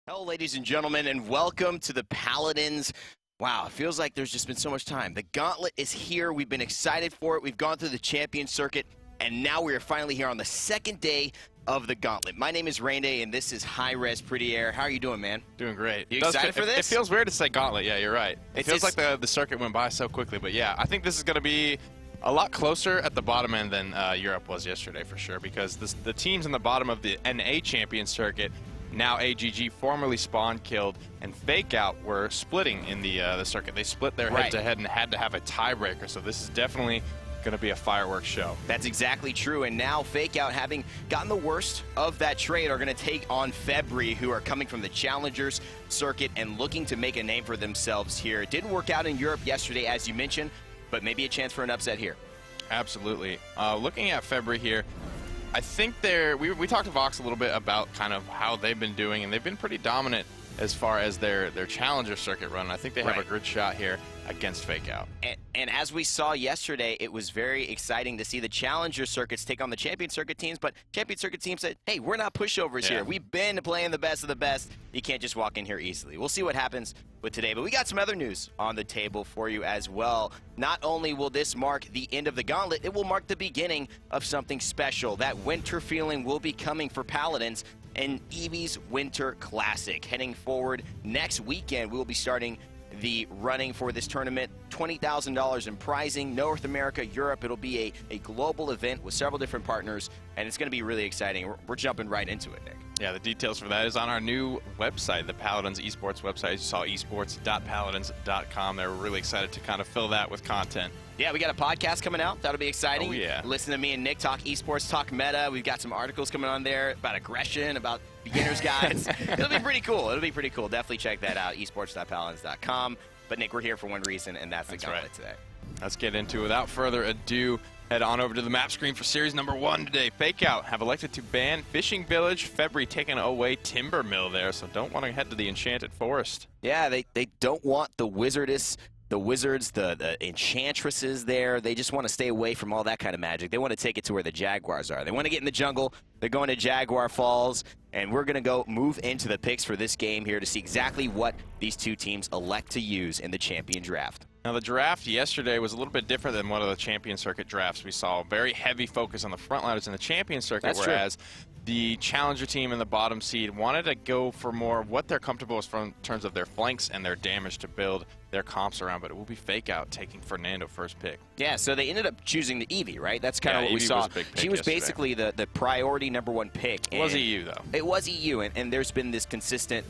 Hello, ladies and gentlemen, and welcome to the Paladins. Wow, it feels like there's just been so much time. The Gauntlet is here. We've been excited for it. We've gone through the champion circuit, and now we are finally here on the second day of the Gauntlet. My name is Rainday, and this is Hi-Rez Pretty Air. How are you doing, man? Doing great. You excited for this? It feels weird to say Gauntlet. Yeah, you're right. It feels like the circuit went by so quickly, but yeah, I think this is going to be a lot closer at the bottom end than Europe was yesterday for sure, because the teams in the bottom of the NA champion circuit, now AGG, formerly Spawn, Killed, and FakeOut were splitting in the circuit. They split their head-to-head and had to have a tiebreaker, so this is definitely going to be a fireworks show. That's exactly true, and now FakeOut, having gotten the worst of that trade, are going to take on Febrii, who are coming from the Challengers circuit and looking to make a name for themselves here. It didn't work out in Europe yesterday, as you mentioned, but maybe a chance for an upset here. Absolutely. Looking at Febrii here, I think we talked to Vox a little bit about kind of how they've been doing, and they've been pretty dominant as far as their Challenger circuit run. I think they have a good shot here against FakeOut. And as we saw yesterday, it was very exciting to see the Challenger circuits take on the Champion circuit teams, but Champion circuit teams said, hey, we're not pushovers here. We've been playing the best of the best. You can't just walk in here easily. We'll see what happens with today, but we got some other news on the table for you as well. Not only will this mark the end of the Gauntlet, it will mark the beginning of something special. That winter feeling will be coming for Paladins and Eevee's Winter Classic. Heading forward next weekend, we will be starting the running for this tournament. $20,000 in prizing, North America, Europe. It'll be a global event with several different partners, and it's going to be really exciting. We're jumping right into it, Nick. Yeah, the details for that is on our new website, the Paladins Esports website. As you saw, esports.paladins.com. They're really excited to kind of fill that with content. Yeah, we got a podcast coming out. That'll be exciting. Oh, yeah. Listen to me and Nick talk esports, talk meta. We've got some articles coming on there about aggression, about beginner's guides. It'll be pretty cool. It'll be pretty cool. Definitely check that out, esports.paladins.com. But, Nick, we're here for one reason, and that's the Gauntlet today. Let's get into it. Without further ado, head on over to the map screen for series number 1 today. FakeOut have elected to ban Fishing Village. Febrii taking away Timber Mill there, so don't want to head to the Enchanted Forest. Yeah, they don't want the wizards, the enchantresses there. They just want to stay away from all that kind of magic. They want to take it to where the Jaguars are. They want to get in the jungle. They're going to Jaguar Falls, and we're going to move into the picks for this game here to see exactly what these two teams elect to use in the champion draft. Now, the draft yesterday was a little bit different than one of the Champion Circuit drafts. We saw a very heavy focus on the frontliners in the Champion Circuit, whereas the Challenger team and the bottom seed wanted to go for more what they're comfortable with in terms of their flanks and their damage to build their comps around, but it will be FakeOut taking Fernando first pick. Yeah, so they ended up choosing the Eevee, right? That's kind of what we saw. She was basically the priority #1 pick. It was EU, though. It was EU, and there's been this consistent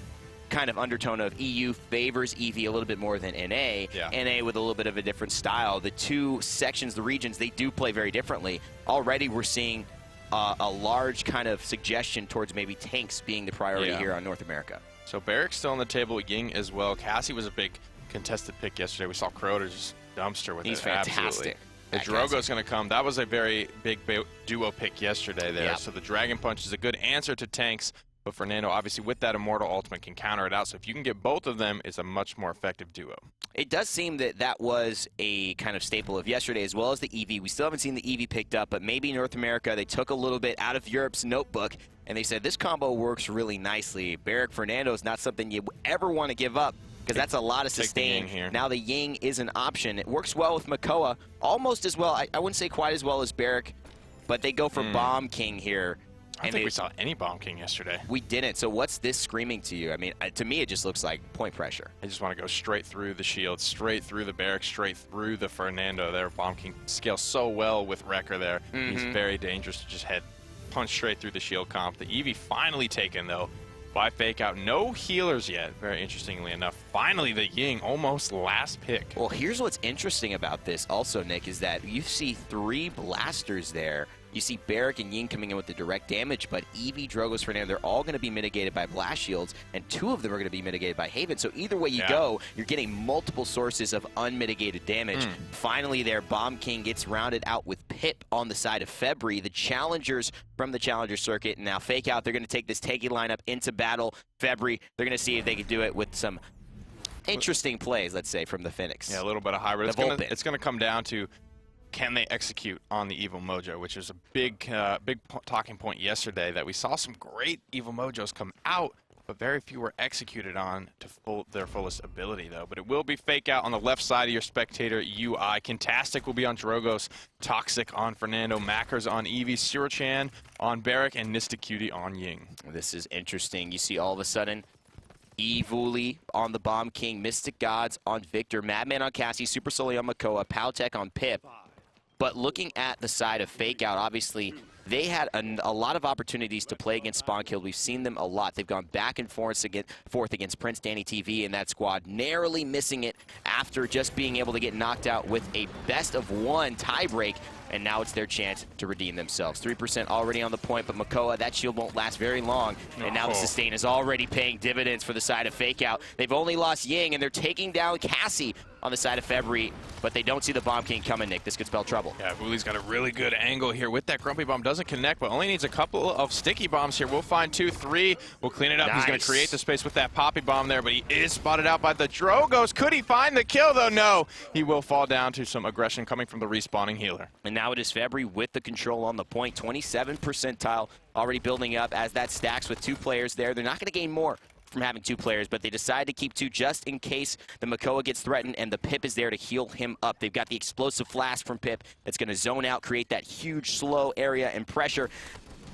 kind of undertone of EU favors Eevee a little bit more than NA. NA with a little bit of a different style. The two sections, the regions, they do play very differently. Already we're seeing a large kind of suggestion towards maybe tanks being the priority here on North America. So Barrick's still on the table, Ying as well. Cassie was a big contested pick yesterday. We saw Crota just dumpster with it. He's fantastic. The Drogo's going to come. That was a very big duo pick yesterday there. So the Dragon Punch is a good answer to tanks. But Fernando, obviously, with that Immortal Ultimate, can counter it out. So if you can get both of them, it's a much more effective duo. It does seem that that was a kind of staple of yesterday, as well as the Eevee. We still haven't seen the Eevee picked up, but maybe in North America, they took a little bit out of Europe's notebook, and they said, this combo works really nicely. Barrick Fernando is not something you ever want to give up, because that's a lot of sustain. Now the Ying is an option. It works well with Makoa, almost as well. I wouldn't say quite as well as Barrick, but they go for Bomb King here. I don't think we saw any Bomb King yesterday. We didn't. So what's this screaming to you? I mean, to me, it just looks like point pressure. I just want to go straight through the shield, straight through the Barrack, straight through the Fernando there. Bomb King scales so well with Wrecker there. He's very dangerous to just punch straight through the shield comp. The Eevee finally taken, though, by FakeOut. No healers yet, very interestingly enough. Finally, the Ying, almost last pick. Well, here's what's interesting about this also, Nick, is that you see 3 blasters there. You see Barrick and Ying coming in with the direct damage, but Eevee, Drogos, Fernando, they're all going to be mitigated by blast shields, and 2 of them are going to be mitigated by Haven. So either way you go, you're getting multiple sources of unmitigated damage. Finally there, Bomb King gets rounded out with Pip on the side of Febrii. The challengers from the Challenger circuit, and now FakeOut, they're going to take this tanky lineup into battle. Febrii, they're going to see if they can do it with some interesting plays, let's say, from the Phoenix. Yeah, a little bit of Hi-Rez. It's going to come down to, can they execute on the Evil Mojo, which is a big talking point yesterday, that we saw some great Evil Mojos come out but very few were executed on to their fullest ability, though. But it will be FakeOut on the left side of your spectator UI. Kintastic will be on Drogos, Toxsyk on Fernando, Makkers on Evie, CiruChan on Barrack, and Nystqt on Ying. This is interesting. You see all of a sudden Evulli on the Bomb King, MystiXGoDZ on Victor, Madman on Cassie, Supersully on Makoa, PowTecH on Pip. But looking at the side of FakeOut, obviously, they had a lot of opportunities to play against Spawn Kill. We've seen them a lot. They've gone back and forth against Prince Danny TV and that squad, narrowly missing it after just being able to get knocked out with a best-of-1 tiebreak. And now it's their chance to redeem themselves. 3% already on the point, but Makoa, that shield won't last very long. And now the sustain is already paying dividends for the side of FakeOut. They've only lost Ying, and they're taking down Cassie on the side of Febrii, but they don't see the Bomb King coming, Nick. This could spell trouble. Yeah, Evulli's got a really good angle here with that Grumpy Bomb. Doesn't connect, but only needs a couple of sticky bombs here. We'll find 2, 3. We'll clean it up. Nice. He's going to create the space with that Poppy Bomb there, but he is spotted out by the Drogos. Could he find the kill, though? No. He will fall down to some aggression coming from the respawning healer. And now it is Febrii with the control on the point. 27 percentile already building up as that stacks with 2 players there. They're not going to gain more from having 2 players, but they decide to keep 2 just in case the Makoa gets threatened and the Pip is there to heal him up. They've got the explosive flash from Pip that's going to zone out, create that huge slow area and pressure.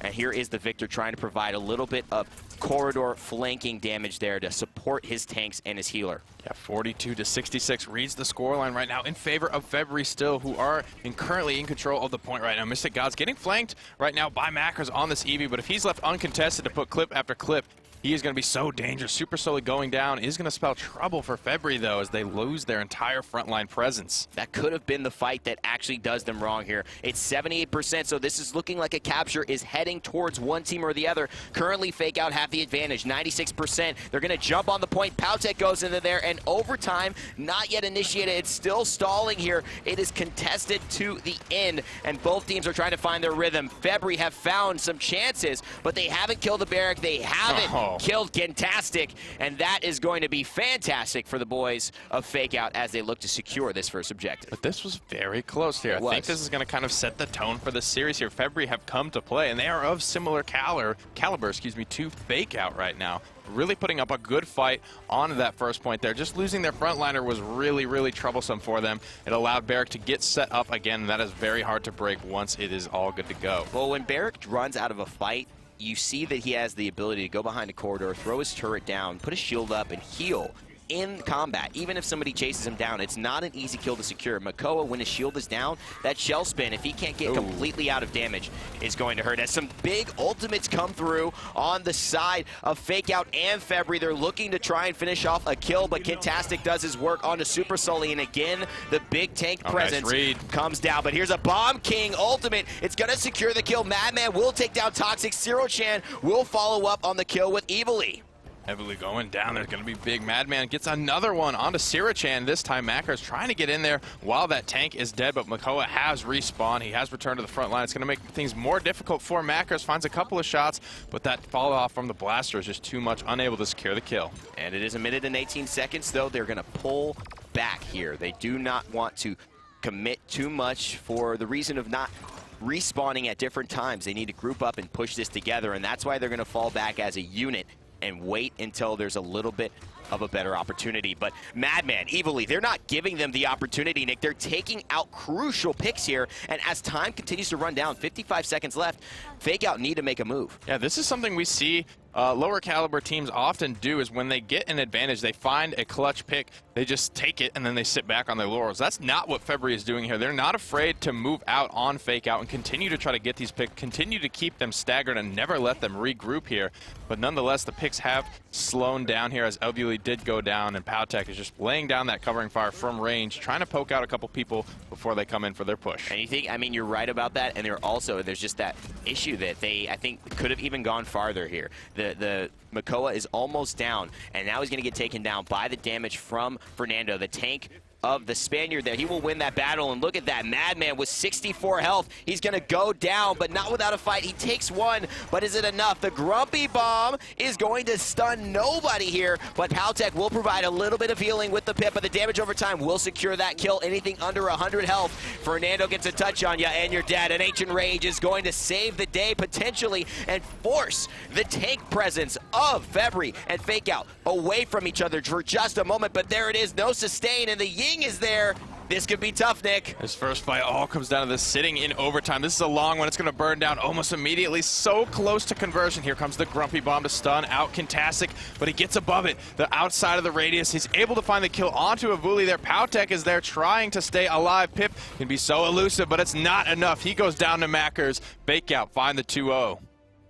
And here is the Victor trying to provide a little bit of corridor flanking damage there to support his tanks and his healer. Yeah, 42-66 reads the scoreline right now in favor of Febrii still, who are currently in control of the point right now. MystiXGoDZ getting flanked right now by Makkers on this Eevee, but if he's left uncontested to put clip after clip, he is going to be so dangerous. Supersully going down is going to spell trouble for Febrii, though, as they lose their entire frontline presence. That could have been the fight that actually does them wrong here. It's 78%, so this is looking like a capture is heading towards one team or the other. Currently, FakeOut have the advantage, 96%. They're going to jump on the point. PowTecH goes into there, and overtime, not yet initiated. It's still stalling here. It is contested to the end, and both teams are trying to find their rhythm. Febrii have found some chances, but they haven't killed the Barrack. They haven't killed Kintastic, and that is going to be fantastic for the boys of FakeOut as they look to secure this first objective. But this was very close here. I think this is going to kind of set the tone for the series here. Febrii have come to play, and they are of similar caliber, to FakeOut right now. Really putting up a good fight on that first point there. Just losing their frontliner was really, really troublesome for them. It allowed Barrack to get set up again, and that is very hard to break once it is all good to go. Well, when Barrack runs out of a fight, you see that he has the ability to go behind a corridor, throw his turret down, put a shield up, and heal in combat. Even if somebody chases him down, it's not an easy kill to secure. Makoa, when his shield is down, that shell spin, if he can't get completely out of damage, is going to hurt. As some big ultimates come through on the side of FakeOut and Febrii, they're looking to try and finish off a kill, but Kintastic does his work onto Supersully, and again, the big tank presence comes down. But here's a Bomb King ultimate. It's going to secure the kill. Madman will take down Toxsyk. CiruChan will follow up on the kill with Evulli. Evulli going down. There's going to be big. Madman gets another one onto CiruChan. This time, Makkers trying to get in there while that tank is dead, but Makoa has respawned. He has returned to the front line. It's going to make things more difficult for Makkers. Finds a couple of shots, but that fall off from the blaster is just too much, unable to secure the kill. And it is 1 minute and 18 seconds, though. They're going to pull back here. They do not want to commit too much for the reason of not respawning at different times. They need to group up and push this together, and that's why they're going to fall back as a unit and wait until there's a little bit of a better opportunity. But Madman, Evulli, they're not giving them the opportunity, Nick. They're taking out crucial picks here, and as time continues to run down, 55 seconds left, FakeOut need to make a move. Yeah, this is something we see lower caliber teams often do, is when they get an advantage, they find a clutch pick, they just take it, and then they sit back on their laurels. That's not what Febrii is doing here. They're not afraid to move out on FakeOut and continue to try to get these picks, continue to keep them staggered and never let them regroup here. But nonetheless, the picks have slowed down here as Evulli did go down, and PowTecH is just laying down that covering fire from range, trying to poke out a couple people before they come in for their push. And you think, I mean, you're right about that, and there's just that issue that they, I think, could have even gone farther here. The Makoa is almost down, and now he's going to get taken down by the damage from Fernando. The tank of the Spaniard there. He will win that battle, and look at that. Madman with 64 health. He's going to go down, but not without a fight. He takes one, but is it enough? The Grumpy Bomb is going to stun nobody here, but PowTecH will provide a little bit of healing with the pip, but the damage over time will secure that kill. Anything under 100 health, Fernando gets a touch on you, and you're dead. An Ancient Rage is going to save the day, potentially, and force the tank presence of Febrii and FakeOut away from each other for just a moment, but there it is, no sustain, and the Ying is there. This could be tough, Nick. This first fight all comes down to this sitting in overtime. This is a long one. It's going to burn down almost immediately. So close to conversion. Here comes the Grumpy Bomb to stun out Kintastic, but he gets above it. The outside of the radius. He's able to find the kill onto Evulli there. PowTecH is there trying to stay alive. Pip can be so elusive, but it's not enough. He goes down to Makkers. FakeOut find the 2-0.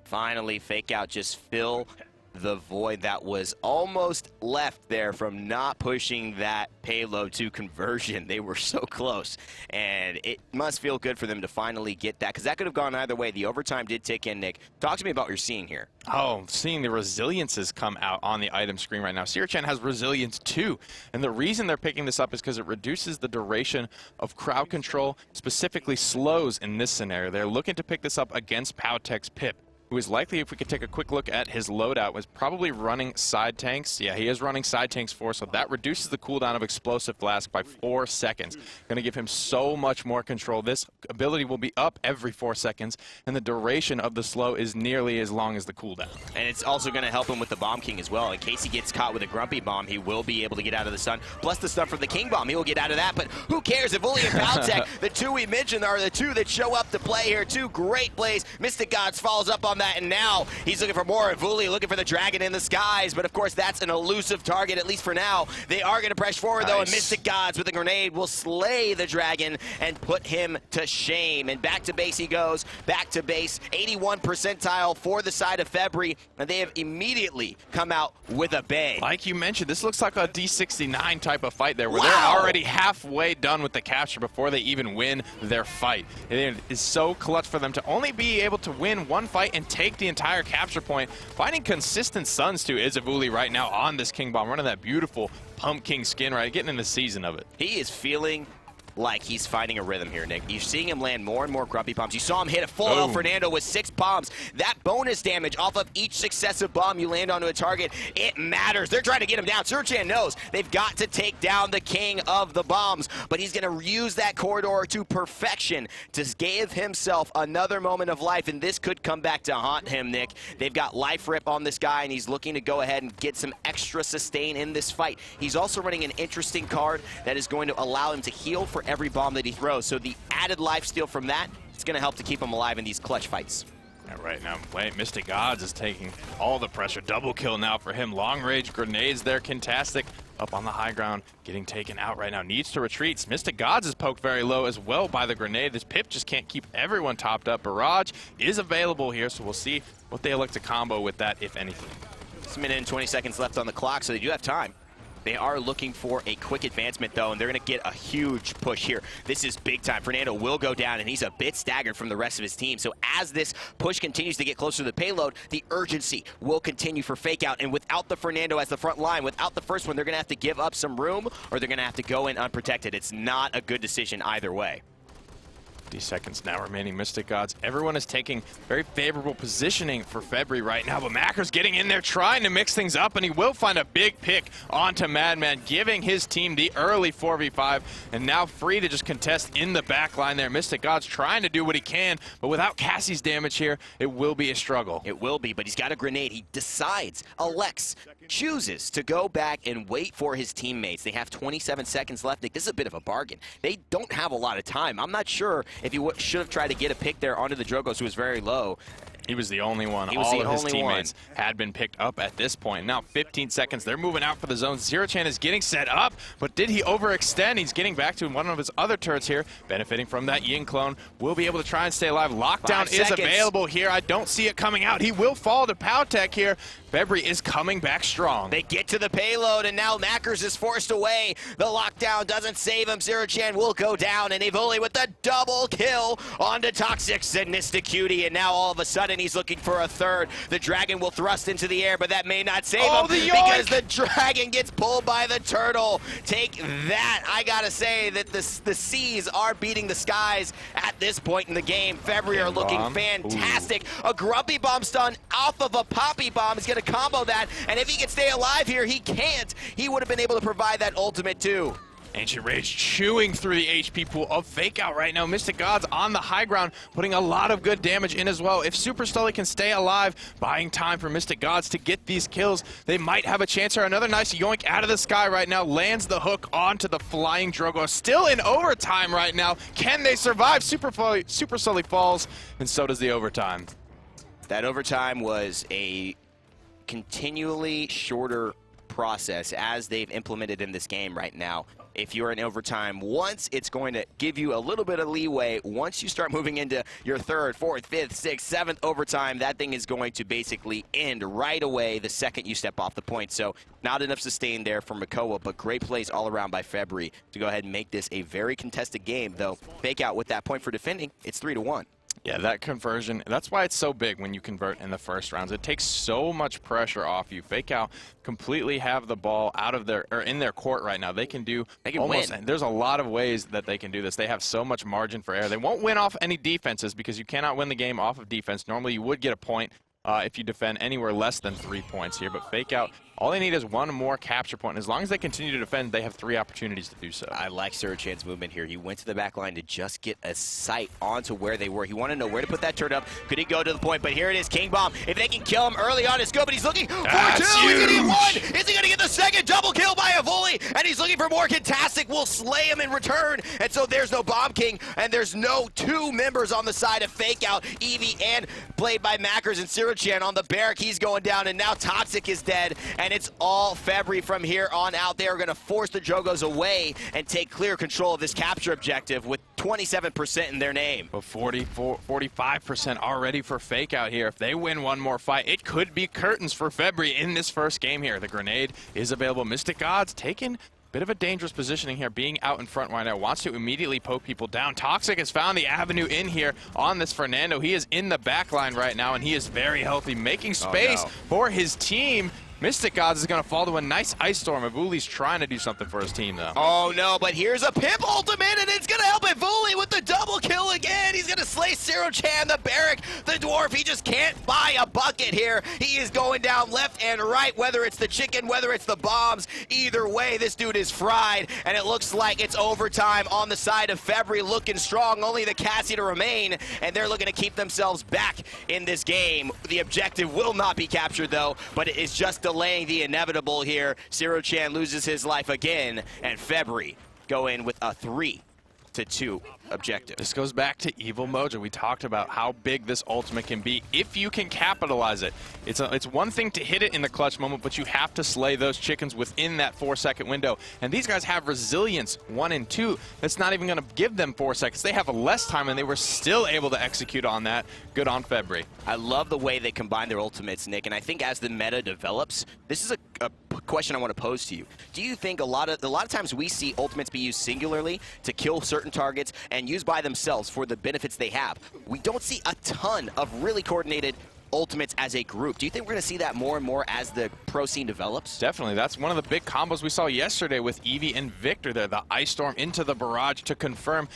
Finally, FakeOut just fill the void that was almost left there from not pushing that payload to conversion. They were so close, and it must feel good for them to finally get that, because that could have gone either way. The overtime did tick in, Nick. Talk to me about what you're seeing here. Oh, seeing the resiliences come out on the item screen right now. CiruChan has resilience too, and the reason they're picking this up is because it reduces the duration of crowd control, specifically slows in this scenario. They're looking to pick this up against PowTech's Pip, who is likely, if we could take a quick look at his loadout, was probably running side tanks. Yeah, he is running side tanks 4, so that reduces the cooldown of Explosive Flask by 4 seconds. Going to give him so much more control. This ability will be up every 4 seconds, and the duration of the slow is nearly as long as the cooldown. And it's also going to help him with the Bomb King as well. In case he gets caught with a Grumpy Bomb, he will be able to get out of the stun. Plus the stun from the King Bomb, he will get out of that, but who cares? Evulli and PowTecH, the two we mentioned, are the two that show up to play here. Two great plays. MystiXGoDZ follows up on that, and now he's looking for more. Evulli looking for the dragon in the skies, but of course that's an elusive target, at least for now. They are going to press forward, though, and MystiXGoDZ with a grenade will slay the dragon and put him to shame. And back to base he goes, back to base. 81 percentile for the side of Febrii, and they have immediately come out with a bang. Like you mentioned, this looks like a D69 type of fight there, where Wow. they're already halfway done with the capture before they even win their fight. It is so clutch for them to only be able to win one fight and take the entire capture point. Finding consistent stuns too is Evulli right now on this King Bomb, running that beautiful Pump King skin, right, getting in the season of it. He is feeling like he's finding a rhythm here, Nick. You're seeing him land more and more Grumpy Bombs. You saw him hit a full El Fernando with 6 bombs. That bonus damage off of each successive bomb you land onto a target, it matters. They're trying to get him down. CiruChan knows they've got to take down the king of the bombs, but he's going to use that corridor to perfection to give himself another moment of life, and this could come back to haunt him, Nick. They've got life rip on this guy, and he's looking to go ahead and get some extra sustain in this fight. He's also running an interesting card that is going to allow him to heal for every bomb that he throws. So the added life steal from that, it's going to help to keep him alive in these clutch fights. Yeah, right now, MystiXGoDZ is taking all the pressure. Double kill now for him. Long range grenades there. Kintastic up on the high ground, getting taken out right now. Needs to retreat. MystiXGoDZ is poked very low as well by the grenade. This Pip just can't keep everyone topped up. Barrage is available here, so we'll see what they elect to combo with that, if anything. It's a minute and 20 seconds left on the clock, so they do have time. They are looking for a quick advancement, though, and they're going to get a huge push here. This is big time. Fernando will go down, and he's a bit staggered from the rest of his team. So as this push continues to get closer to the payload, the urgency will continue for FakeOut. And without the Fernando as the front line, without the first one, they're going to have to give up some room, or they're going to have to go in unprotected. It's not a good decision either way. 50 seconds now remaining. MystiXGoDZ. Everyone is taking very favorable positioning for Febrii right now, but Makkers getting in there trying to mix things up, and he will find a big pick onto Madman, giving his team the early 4v5, and now free to just contest in the back line there. MystiXGoDZ trying to do what he can, but without Cassie's damage here, it will be a struggle. It will be, but he's got a grenade. He decides, elects, chooses to go back and wait for his teammates. They have 27 seconds left. Nick, this is a bit of a bargain. They don't have a lot of time. I'm not sure if he should have tried to get a pick there onto the Drogos, who was very low. He was the only one. All of his teammates had been picked up at this point. Now 15 seconds. They're moving out for the zone. CiruChan is getting set up, but did he overextend? He's getting back to one of his other turrets here, benefiting from that Ying clone. Will be able to try and stay alive. Lockdown is available here. I don't see it coming out. He will fall to PowTecH here. Febrii is coming back strong. They get to the payload, and now Makkers is forced away. The lockdown doesn't save him. CiruChan will go down, and Evulli with the double kill onto Toxsyk and Nystqt, and now all of a sudden he's looking for a third. The dragon will thrust into the air, but that may not save him because the dragon gets pulled by the turtle. Take that. I gotta say that the seas are beating the skies at this point in the game. Febrii are looking fantastic. Ooh. A grumpy bomb stun off of a poppy bomb is gonna combo that, and if he can stay alive here, he can't. He would have been able to provide that ultimate too. Ancient Rage chewing through the HP pool of FakeOut right now. MystiXGoDZ on the high ground, putting a lot of good damage in as well. If Supersully can stay alive, buying time for MystiXGoDZ to get these kills, they might have a chance here. Another nice yoink out of the sky right now, lands the hook onto the flying Drogo. Still in overtime right now. Can they survive? Supersully falls, and so does the overtime. That overtime was a continually shorter process as they've implemented in this game right now. If you're in overtime once, it's going to give you a little bit of leeway. Once you start moving into your third, fourth, fifth, sixth, seventh overtime, that thing is going to basically end right away the second you step off the point. So not enough sustain there for Makoa, but great plays all around by Febrii to go ahead and make this a very contested game, though. FakeOut with that point for defending, it's 3-1. Yeah, that conversion, that's why it's so big when you convert in the first rounds. It takes so much pressure off you. FakeOut completely have the ball out of their, or in their court right now. They can almost win. There's a lot of ways that they can do this. They have so much margin for error. They won't win off any defenses because you cannot win the game off of defense. Normally you would get a point if you defend anywhere less than 3 points here, but FakeOut, all they need is one more capture point. And as long as they continue to defend, they have 3 opportunities to do so. I like CiruChan's movement here. He went to the back line to just get a sight onto where they were. He wanted to know where to put that turret up. Could he go to the point? But here it is, King Bomb. If they can kill him early on, it's good, but he's looking for 2. He's going to get 1. Is he going to get the second? Double kill by Evulli, and he's looking for more. Kintastic will slay him in return. And so there's no Bomb King, and there's no 2 members on the side of FakeOut. Evie and played by Makkers and CiruChan on the barrack. He's going down, and now Toxsyk is dead, and it's all Febrii from here on out. They are going to force the Drogos away and take clear control of this capture objective with 27% in their name. But 45% already for FakeOut here. If they win one more fight, it could be curtains for Febrii in this first game here. The grenade is available. MystiXGoDZ taking bit of a dangerous positioning here, being out in front right now. Wants to immediately poke people down. Toxsyk has found the avenue in here on this Fernando. He is in the back line right now, and he is very healthy, making space for his team. MystiXGoDZ is going to fall to a nice Ice Storm. Evulli's trying to do something for his team, though. Oh, no, but here's a Pimp ultimate, and it's going to help Evulli with the double kill again. He's going to slay CiruChan, the barrack, the dwarf. He just can't buy a bucket here. He is going down left and right, whether it's the chicken, whether it's the bombs. Either way, this dude is fried, and it looks like it's overtime on the side of Febrii, looking strong. Only the Cassie to remain, and they're looking to keep themselves back in this game. The objective will not be captured, though, but it is just delaying the inevitable here. CiruChan loses his life again, and Febrii go in with a 3-2 objective. This goes back to Evil Mojo. We talked about how big this ultimate can be if you can capitalize it. It's one thing to hit it in the clutch moment, but you have to slay those chickens within that 4-second window. And these guys have resilience 1 and 2. That's not even going to give them 4 seconds. They have less time, and they were still able to execute on that. Good on Febrii. I love the way they combine their ultimates, Nick, and I think as the meta develops, this is a question I want to pose to you. Do you think a lot of times we see ultimates be used singularly to kill certain targets and used by themselves for the benefits they have? We don't see a ton of really coordinated ultimates as a group. Do you think we're going to see that more and more as the pro scene develops? Definitely. That's one of the big combos we saw yesterday with Evie and Victor there. The Ice Storm into the Barrage to confirm.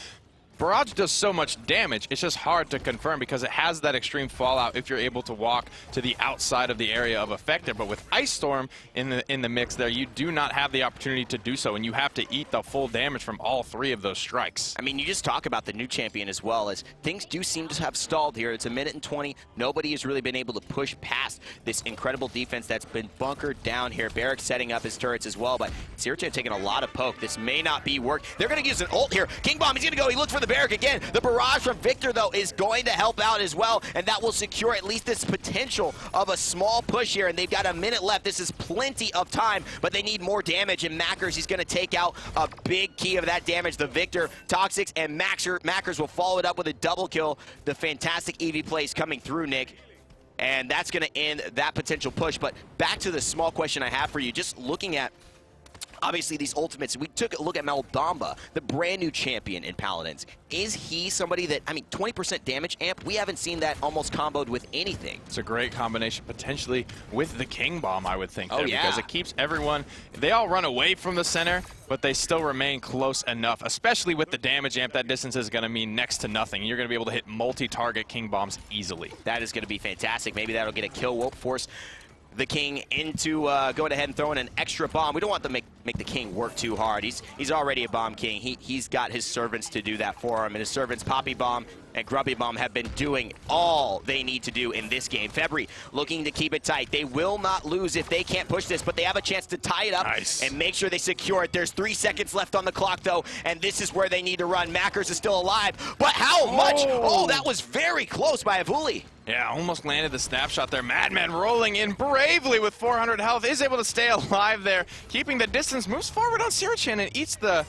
Barrage does so much damage, it's just hard to confirm because it has that extreme fallout if you're able to walk to the outside of the area of effective. But with Ice Storm in the mix there, you do not have the opportunity to do so, and you have to eat the full damage from all 3 of those strikes. I mean, you just talk about the new champion as well, as things do seem to have stalled here. It's 1:20. Nobody has really been able to push past this incredible defense that's been bunkered down here. Barrack setting up his turrets as well, but CiruChan taking a lot of poke. This may not be work. They're going to use an ult here. King Bomb, he's going to go. He looks for the barrack again. The barrage from Victor, though, is going to help out as well, and that will secure at least this potential of a small push here, and they've got a minute left. This is plenty of time, but they need more damage, and Makkers, he's going to take out a big key of that damage. The Victor, Toxsyk, and Makkers will follow it up with a double kill. The fantastic Evie plays coming through, Nick. and that's going to end that potential push. But back to the small question I have for you, just looking at obviously these ultimates. We took a look at Maldamba, the brand new champion in Paladins. Is he somebody that, I mean, 20% damage amp, we haven't seen that almost comboed with anything. It's a great combination potentially with the King Bomb, I would think, there, yeah. because it keeps everyone, they all run away from the center, but they still remain close enough, especially with the damage amp. That distance is going to mean next to nothing. You're going to be able to hit multi-target King Bombs easily. That is going to be fantastic. Maybe that'll get a kill. Won't force the King into going ahead and throwing an extra bomb. We don't want to make the King work too hard. He's already a bomb king. He's got his servants to do that for him, and his servants, Poppy Bomb and Grubby Bomb, have been doing all they need to do in this game. Febrii looking to keep it tight. They will not lose if they can't push this, but they have a chance to tie it up and make sure they secure it. There's 3 seconds left on the clock, though, and this is where they need to run. Makkers is still alive, but how much? Oh, that was very close by Evulli. Yeah, almost landed the snapshot there. Madman rolling in bravely with 400 health, is able to stay alive there, keeping the distance, moves forward on CiruChan and eats the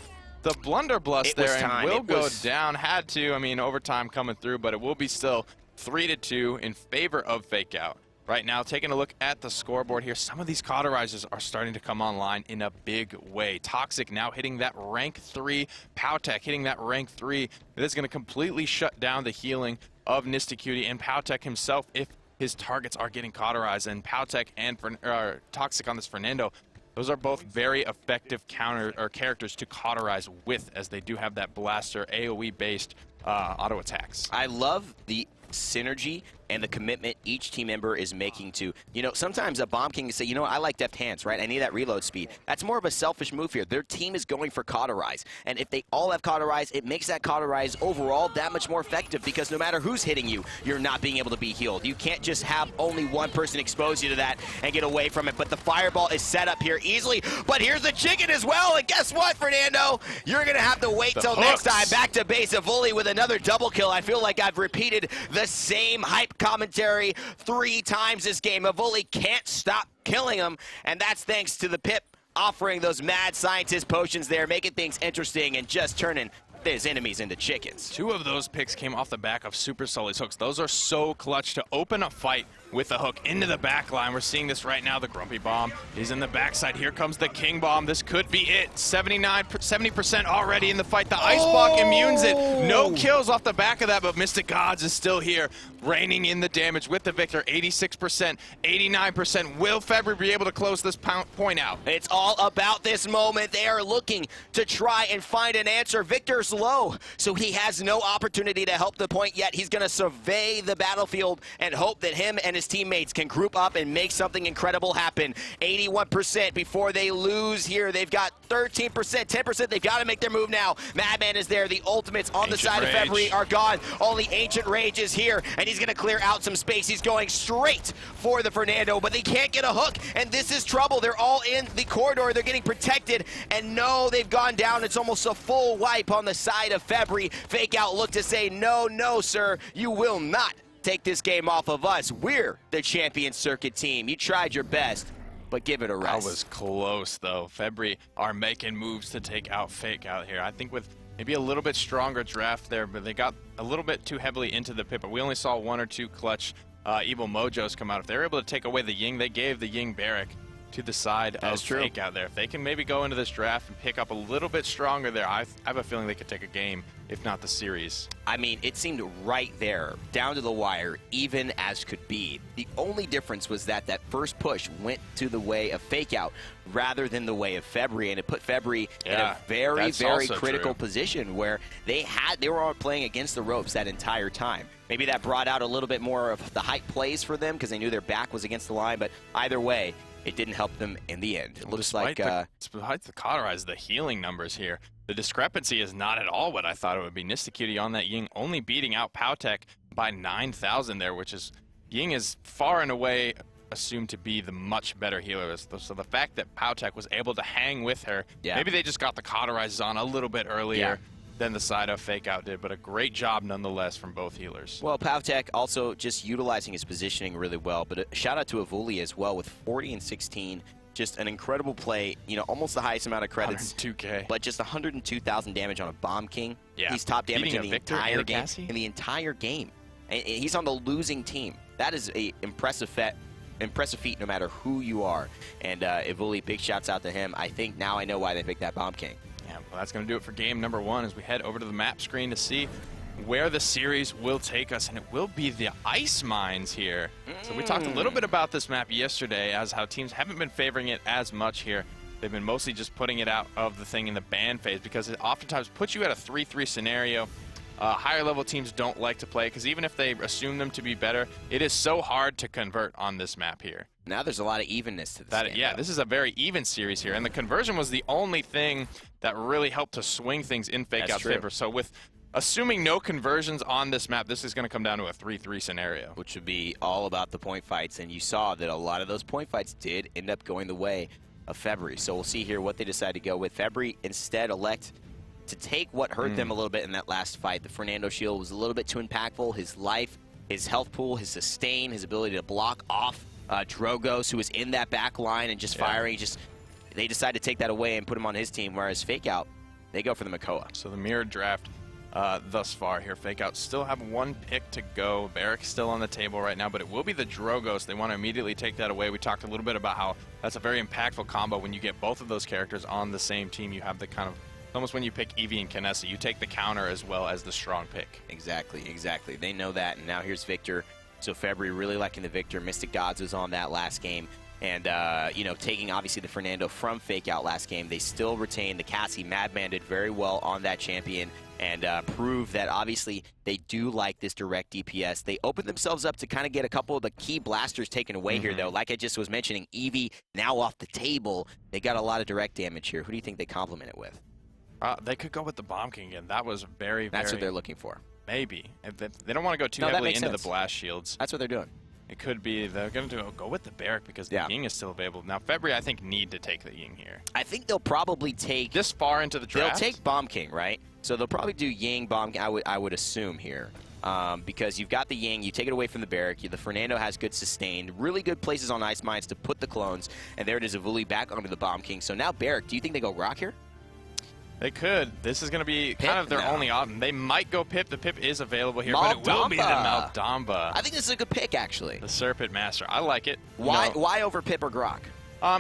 blunderbuss there and will go down. Had to, I mean, overtime coming through, but it will be still 3-2 in favor of FakeOut. Right now, taking a look at the scoreboard here, some of these cauterizers are starting to come online in a big way. Toxsyk now hitting that rank 3, PowTecH hitting that rank 3. This is going to completely shut down the healing of Nystqt and PowTecH himself if his targets are getting cauterized. And PowTecH and Toxsyk on this Fernando, those are both very effective characters to cauterize with, as they do have that blaster AoE-based auto attacks. I love the synergy and the commitment each team member is making to, you know, sometimes a bomb king can say, you know, I like deft hands, right? I need that reload speed. That's more of a selfish move here. Their team is going for cauterize, and if they all have cauterize, it makes that cauterize overall that much more effective, because no matter who's hitting you, you're not being able to be healed. You can't just have only one person expose you to that and get away from it. But the fireball is set up here easily, but here's the chicken as well, and guess what, Fernando? You're gonna have to wait till next time. Back to base. Evulli with another double kill. I feel like I've repeated the same hype commentary 3 times this game. Evulli can't stop killing him, and that's thanks to the Pip offering those mad scientist potions there, making things interesting and just turning his enemies into chickens. 2 of those picks came off the back of Supersully's hooks. Those are so clutch to open a fight with a hook into the back line. We're seeing this right now. The Grumpy Bomb is in the backside. Here comes the King Bomb. This could be it. 70% already in the fight. The Ice Block immunes it. No kills off the back of that, but MystiXGoDZ is still here, reigning in the damage with the victor. 86%, 89%. Will Febrii be able to close this point out? It's all about this moment. They are looking to try and find an answer. Victor's low, so he has no opportunity to help the point yet. He's going to survey the battlefield and hope that him and his teammates can group up and make something incredible happen. 81% before they lose here. They've got 13%, 10%. They've got to make their move now. Madman is there. The ultimates on the side of Febrii are gone. Only Ancient Rage is here, and he's going to clear out some space. He's going straight for the Fernando, but they can't get a hook, and this is trouble. They're all in the corridor. They're getting protected, and no, they've gone down. It's almost a full wipe on the side of Febrii. FakeOut look to say, no, no, sir, you will not take this game off of us. We're the champion circuit team. You tried your best, but give it a rest. That was close, though. Febrii are making moves to take out FakeOut here. I think with maybe a little bit stronger draft there, but they got a little bit too heavily into the pit. But we only saw 1 or 2 clutch evil mojos come out. If they were able to take away the Ying, they gave the Ying Barrack to the side of FakeOut there. If they can maybe go into this draft and pick up a little bit stronger there, I have a feeling they could take a game, if not the series. I mean, it seemed right there, down to the wire, even as could be. The only difference was that that first push went to the way of FakeOut rather than the way of Febrii, and it put Febrii in a very, very critical position where they were all playing against the ropes that entire time. Maybe that brought out a little bit more of the hype plays for them because they knew their back was against the line, but either way, it didn't help them in the end. It looks like despite the cauterize, the healing numbers here, the discrepancy is not at all what I thought it would be. Nystqt on that Ying only beating out PowTecH by 9,000 there, which is, Ying is far and away assumed to be the much better healer. So the fact that PowTecH was able to hang with her, maybe they just got the cauterizes on a little bit earlier than the side of FakeOut did, but a great job nonetheless from both healers. Well, PowTecH also just utilizing his positioning really well, but a shout out to Evulli as well with 40 and 16. Just an incredible play, you know, almost the highest amount of credits. 102K. But just 102,000 damage on a Bomb King. Yeah. He's top damage in the entire game. And he's on the losing team. that is a impressive feat no matter who you are. And Evulli, big shouts out to him. I think now I know why they picked that Bomb King. Yeah, well, that's going to do it for game number 1 as we head over to the map screen to see where the series will take us, and it will be the ice mines here. So we talked a little bit about this map yesterday as how teams haven't been favoring it as much here. They've been mostly just putting it out of the thing in the ban phase because it oftentimes puts you at a 3-3 scenario. Higher level teams don't like to play because even if they assume them to be better, it is so hard to convert on this map here. Now there's a lot of evenness to this game, yeah, though. This is a very even series here, and the conversion was the only thing that really helped to swing things in FakeOut's favor. So with assuming no conversions on this map, this is going to come down to a 3-3 scenario. Which would be all about the point fights, and you saw that a lot of those point fights did end up going the way of Febrii. So we'll see here what they decide to go with. Febrii instead elect to take what hurt them a little bit in that last fight. The Fernando shield was a little bit too impactful. His life, his health pool, his sustain, his ability to block off Drogos, who was in that back line and just firing, they decided to take that away and put him on his team, whereas FakeOut, they go for the Makoa. So the mirrored draft thus far here. FakeOut still have 1 pick to go. Barrack's still on the table right now, but it will be the Drogos. They want to immediately take that away. We talked a little bit about how that's a very impactful combo when you get both of those characters on the same team. You have the kind of, almost when you pick Eevee and Kinessa, you take the counter as well as the strong pick. Exactly, exactly. They know that, and now here's Victor. So Febrii really liking the Victor. MystiXGoDZ was on that last game. And, you know, taking obviously the Fernando from FakeOut last game, they still retain the Cassie. Madman did very well on that champion and prove that obviously they do like this direct DPS. They opened themselves up to kind of get a couple of the key blasters taken away here, though. Like I just was mentioning, Eevee now off the table. They got a lot of direct damage here. Who do you think they complement it with? They could go with the Bomb King again. That was very, That's what they're looking for. Maybe. If they don't want to go too heavily into the blast shields. That's what they're doing. It could be they're going to go with the Barrack because the Ying is still available. Now, Febrii, I think, need to take the Ying here. I think they'll probably take... This far into the draft? They'll take Bomb King, right? So they'll probably do Ying, Bomb King, I would assume here. Because you've got the Ying, you take it away from the Barrack, the Fernando has good sustain, really good places on Ice Mines to put the clones, and there it is, Evulli back onto the Bomb King. So now Barrack, do you think they go Rock here? They could. This is going to be kind of their only option. They might go Pip. The Pip is available here, Maldamba. but it will be the Maldamba. I think this is a good pick, actually. The Serpent Master. I like it. Why over Pip or Grok?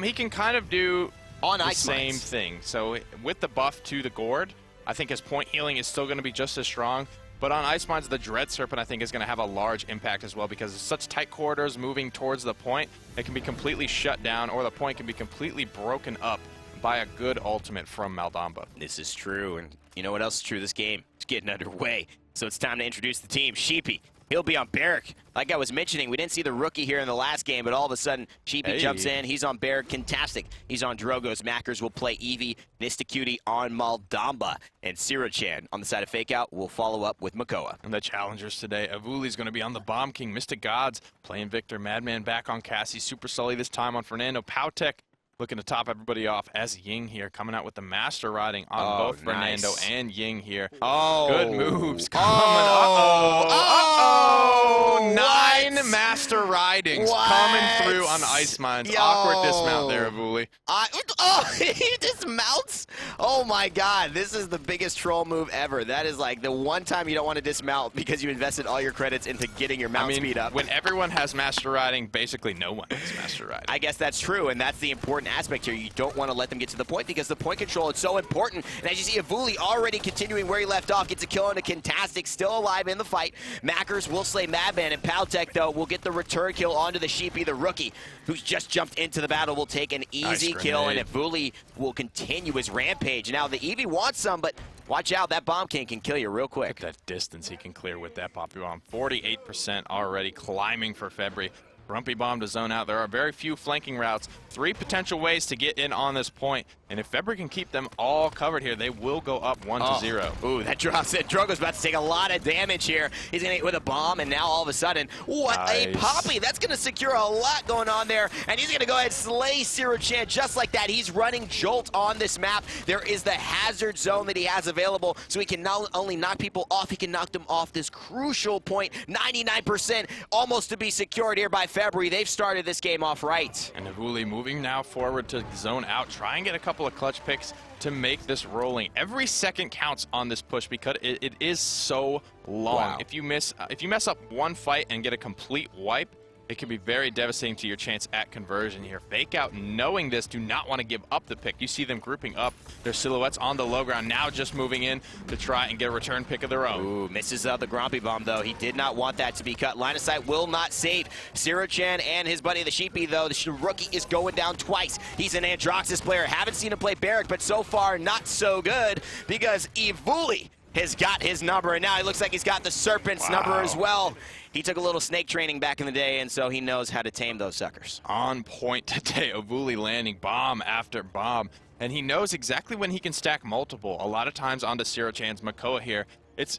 He can kind of do on the Ice same Mines. thing. So with the buff to the Gourd, I think his point healing is still going to be just as strong. But on Ice Mines, the Dread Serpent, I think, is going to have a large impact as well because it's such tight corridors moving towards the point. It can be completely shut down, or the point can be completely broken up by a good ultimate from Maldamba. This is true, and you know what else is true? This game is getting underway, so it's time to introduce the team. Sheepy, he'll be on Barrack. Like I was mentioning, we didn't see the rookie here in the last game, but all of a sudden, Sheepy jumps in. He's on Barrack. Kintastic, he's on Drogos. Makkers will play Eevee. Nystqt on Maldamba. And CiruChan on the side of FakeOut will follow up with Makoa. And the challengers today, Evulli's going to be on the Bomb King. MystiXGoDZ playing Victor. Madman back on Cassie. Supersully this time on Fernando. PowTecH looking to top everybody off as Ying here, coming out with the Master Riding on both Fernando and Ying here. Good moves coming. Nine Master Ridings coming through on Ice Mines. Awkward dismount there, Evulli. He dismounts? Oh my god, this is the biggest troll move ever. That is like the one time you don't want to dismount because you invested all your credits into getting your mount speed up. When everyone has Master Riding, basically no one has Master Riding. I guess that's true, and that's the important aspect here. You don't want to let them get to the point because the point control is so important. And as you see, Evulli already continuing where he left off, gets a kill on a Kintastic, still alive in the fight. Makkers will slay Madman, and PowTecH, though, will get the return kill onto the Sheepy, the rookie, who's just jumped into the battle, will take an easy kill, and Evulli will continue his rampage. Now, the Eevee wants some, but watch out, that Bomb King can kill you real quick. Look at that distance he can clear with that Poppy Bomb. 48% already climbing for Febrii. Grumpy Bomb to zone out. There are very few flanking routes. 3 potential ways to get in on this point. And if Febrii can keep them all covered here, they will go up 1-0. Ooh, that drops it. Drogo's about to take a lot of damage here. He's going to hit with a bomb, and now all of a sudden, what a Poppy. That's going to secure a lot going on there. And he's going to go ahead and slay CiruChan just like that. He's running Jolt on this map. There is the hazard zone that he has available, so he can not only knock people off, he can knock them off this crucial point. 99% almost to be secured here by Febrii. They've started this game off right. And Evulli moving now forward to zone out, try and get a couple of clutch picks to make this rolling. Every second counts on this push because it is so long. Wow. If you mess up one fight and get a complete wipe, it can be very devastating to your chance at conversion here. FakeOut, knowing this, do not want to give up the pick. You see them grouping up their silhouettes on the low ground, now just moving in to try and get a return pick of their own. Ooh, misses the Grumpy Bomb, though. He did not want that to be cut. Line of sight will not save CiruChan and his buddy, the Sheepy, though. The rookie is going down twice. He's an Androxus player. Haven't seen him play Barrack, but so far, not so good because Evulli has got his number, and now he looks like he's got the Serpent's number as well. He took a little snake training back in the day, and so he knows how to tame those suckers. On point today, Evulli landing bomb after bomb, and he knows exactly when he can stack multiple. A lot of times onto CiruChan's Makoa here.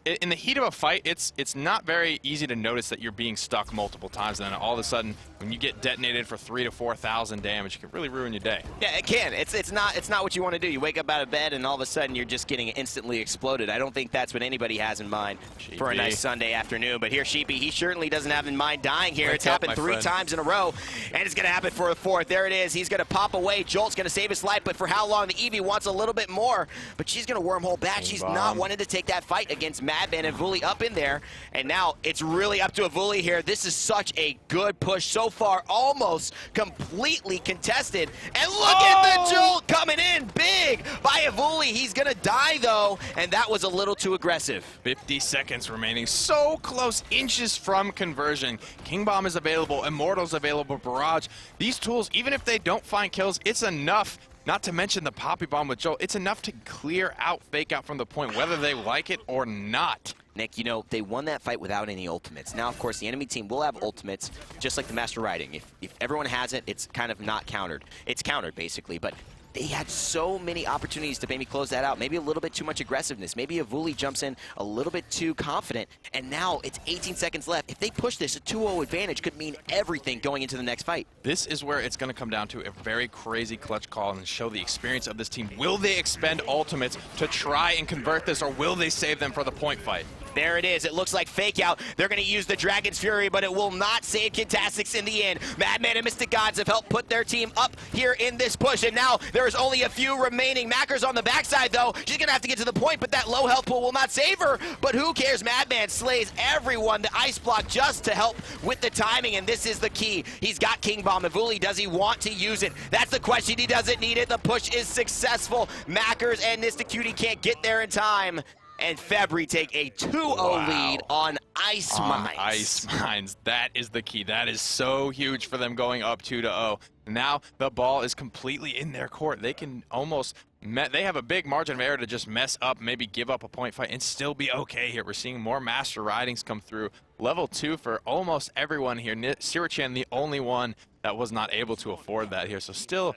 In the heat of a fight, it's not very easy to notice that you're being stuck multiple times, and then all of a sudden, when you get detonated for 3,000 to 4,000 damage, it can really ruin your day. Yeah, it can. It's not what you want to do. You wake up out of bed, and all of a sudden, you're just getting instantly exploded. I don't think that's what anybody has in mind for a nice Sunday afternoon. But here, Sheepy, he certainly doesn't have in mind dying here. It's happened 3 times in a row, and it's going to happen for a 4th. There it is. He's going to pop away. Jolt's going to save his life, but for how long? The Eevee wants a little bit more, but she's going to wormhole back. She's not wanting to take that fight against Madman and Evulli up in there, and now it's really up to Evulli here. This is such a good push so far, almost completely contested, and look at the Jolt coming in big by Evulli. He's gonna die though, and that was a little too aggressive. 50 seconds remaining, so close, inches from conversion. King Bomb is available, Immortal's available, Barrage. These tools, even if they don't find kills, it's enough. Not to mention the Poppy Bomb with Jolt. It's enough to clear out FakeOut from the point, whether they like it or not. Nick, you know, they won that fight without any ultimates. Now, of course, the enemy team will have ultimates, just like the Master Riding. If everyone has it, it's kind of not countered. It's countered, basically, but they had so many opportunities to maybe close that out. Maybe a little bit too much aggressiveness. Maybe Evulli jumps in a little bit too confident, and now it's 18 seconds left. If they push this, a 2-0 advantage could mean everything going into the next fight. This is where it's going to come down to a very crazy clutch call and show the experience of this team. Will they expend ultimates to try and convert this, or will they save them for the point fight? There it is. It looks like FakeOut. They're going to use the Dragon's Fury, but it will not save Kintastic in the end. Madman and MystiXGoDZ have helped put their team up here in this push, and now there's only a few remaining. Makkers on the backside, though. She's going to have to get to the point, but that low health pool will not save her. But who cares? Madman slays everyone. The ice block just to help with the timing, and this is the key. He's got King Bomb. Evulli, does he want to use it? That's the question. He doesn't need it. The push is successful. Makkers and Nystqt can't get there in time. And Febrii take a 2-0 lead on Ice Mines. Ice Mines, that is the key. That is so huge for them going up 2-0. Now the ball is completely in their court. They can almost, they have a big margin of error to just mess up, maybe give up a point fight and still be okay here. We're seeing more Master Ridings come through. Level 2 for almost everyone here. CiruChan, the only one that was not able to afford that here. So still,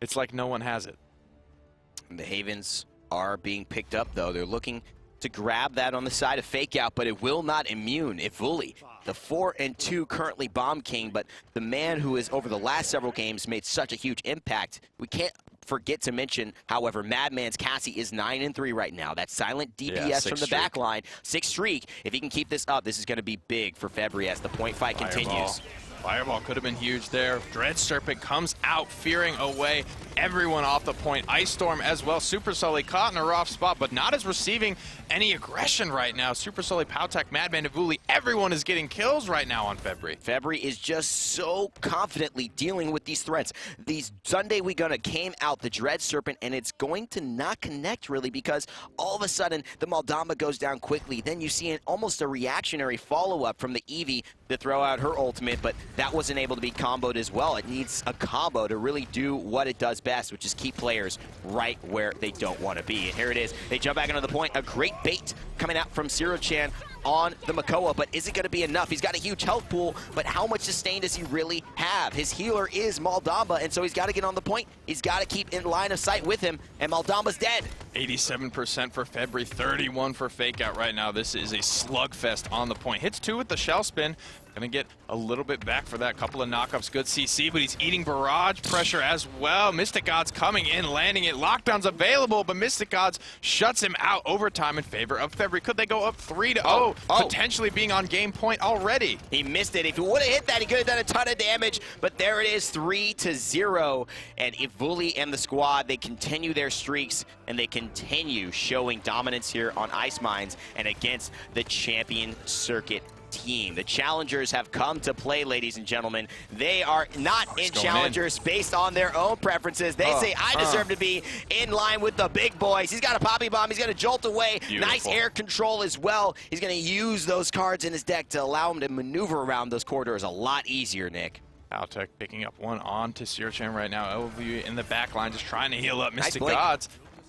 it's like no one has it. The Havens are being picked up, though. They're looking to grab that on the side of FakeOut, but it will not immune Evulli, the 4-2 currently Bomb King, but the man who has over the last several games made such a huge impact. We can't forget to mention, however, Madman's Cassie is 9-3 right now. That's silent DPS from the back line. 6th streak. If he can keep this up, this is going to be big for Febrii as the point fight continues. Fireball could have been huge there. Dread Serpent comes out, fearing away everyone off the point. Ice Storm as well. Supersully caught in a rough spot, but not as receiving any aggression right now. Supersully, PowTecH, Madman, Evulli, everyone is getting kills right now on Febrii. Febrii is just so confidently dealing with these threats. These Sunday we gonna came out the Dread Serpent, and it's going to not connect really because all of a sudden the Maldamba goes down quickly. Then you see almost a reactionary follow-up from the Eevee to throw out her ultimate, but that wasn't able to be comboed as well. It needs a combo to really do what it does best, which is keep players right where they don't want to be. And here it is. They jump back into the point. A great bait coming out from CiruChan on the Makoa, but is it going to be enough? He's got a huge health pool, but how much sustain does he really have? His healer is Maldamba, and so he's got to get on the point. He's got to keep in line of sight with him, and Maldamba's dead. 87% for Febrii, 31 for FakeOut right now. This is a slugfest on the point. Hits 2 with the shell spin. Gonna get a little bit back for that. Couple of knockups, good CC, but he's eating barrage pressure as well. MystiXGoDZ coming in, landing it. Lockdown's available, but MystiXGoDZ shuts him out. Overtime in favor of Febrii. Could they go up 3-0? Mako potentially being on game point already. He missed it. If he would have hit that, he could have done a ton of damage. But there it is, 3-0. And Evulli and the squad, they continue their streaks, and they continue showing dominance here on Ice Mines and against the champion circuit team. The challengers have come to play, ladies and gentlemen. They are not in challengers based on their own preferences. They say, I deserve to be in line with the big boys. He's got a poppy bomb. He's going to jolt away. Beautiful. Nice air control as well. He's going to use those cards in his deck to allow him to maneuver around those corridors a lot easier, Nick. PowTecH picking up one on to CiruChan right now. Evulli in the back line just trying to heal up MystiXGoDZ.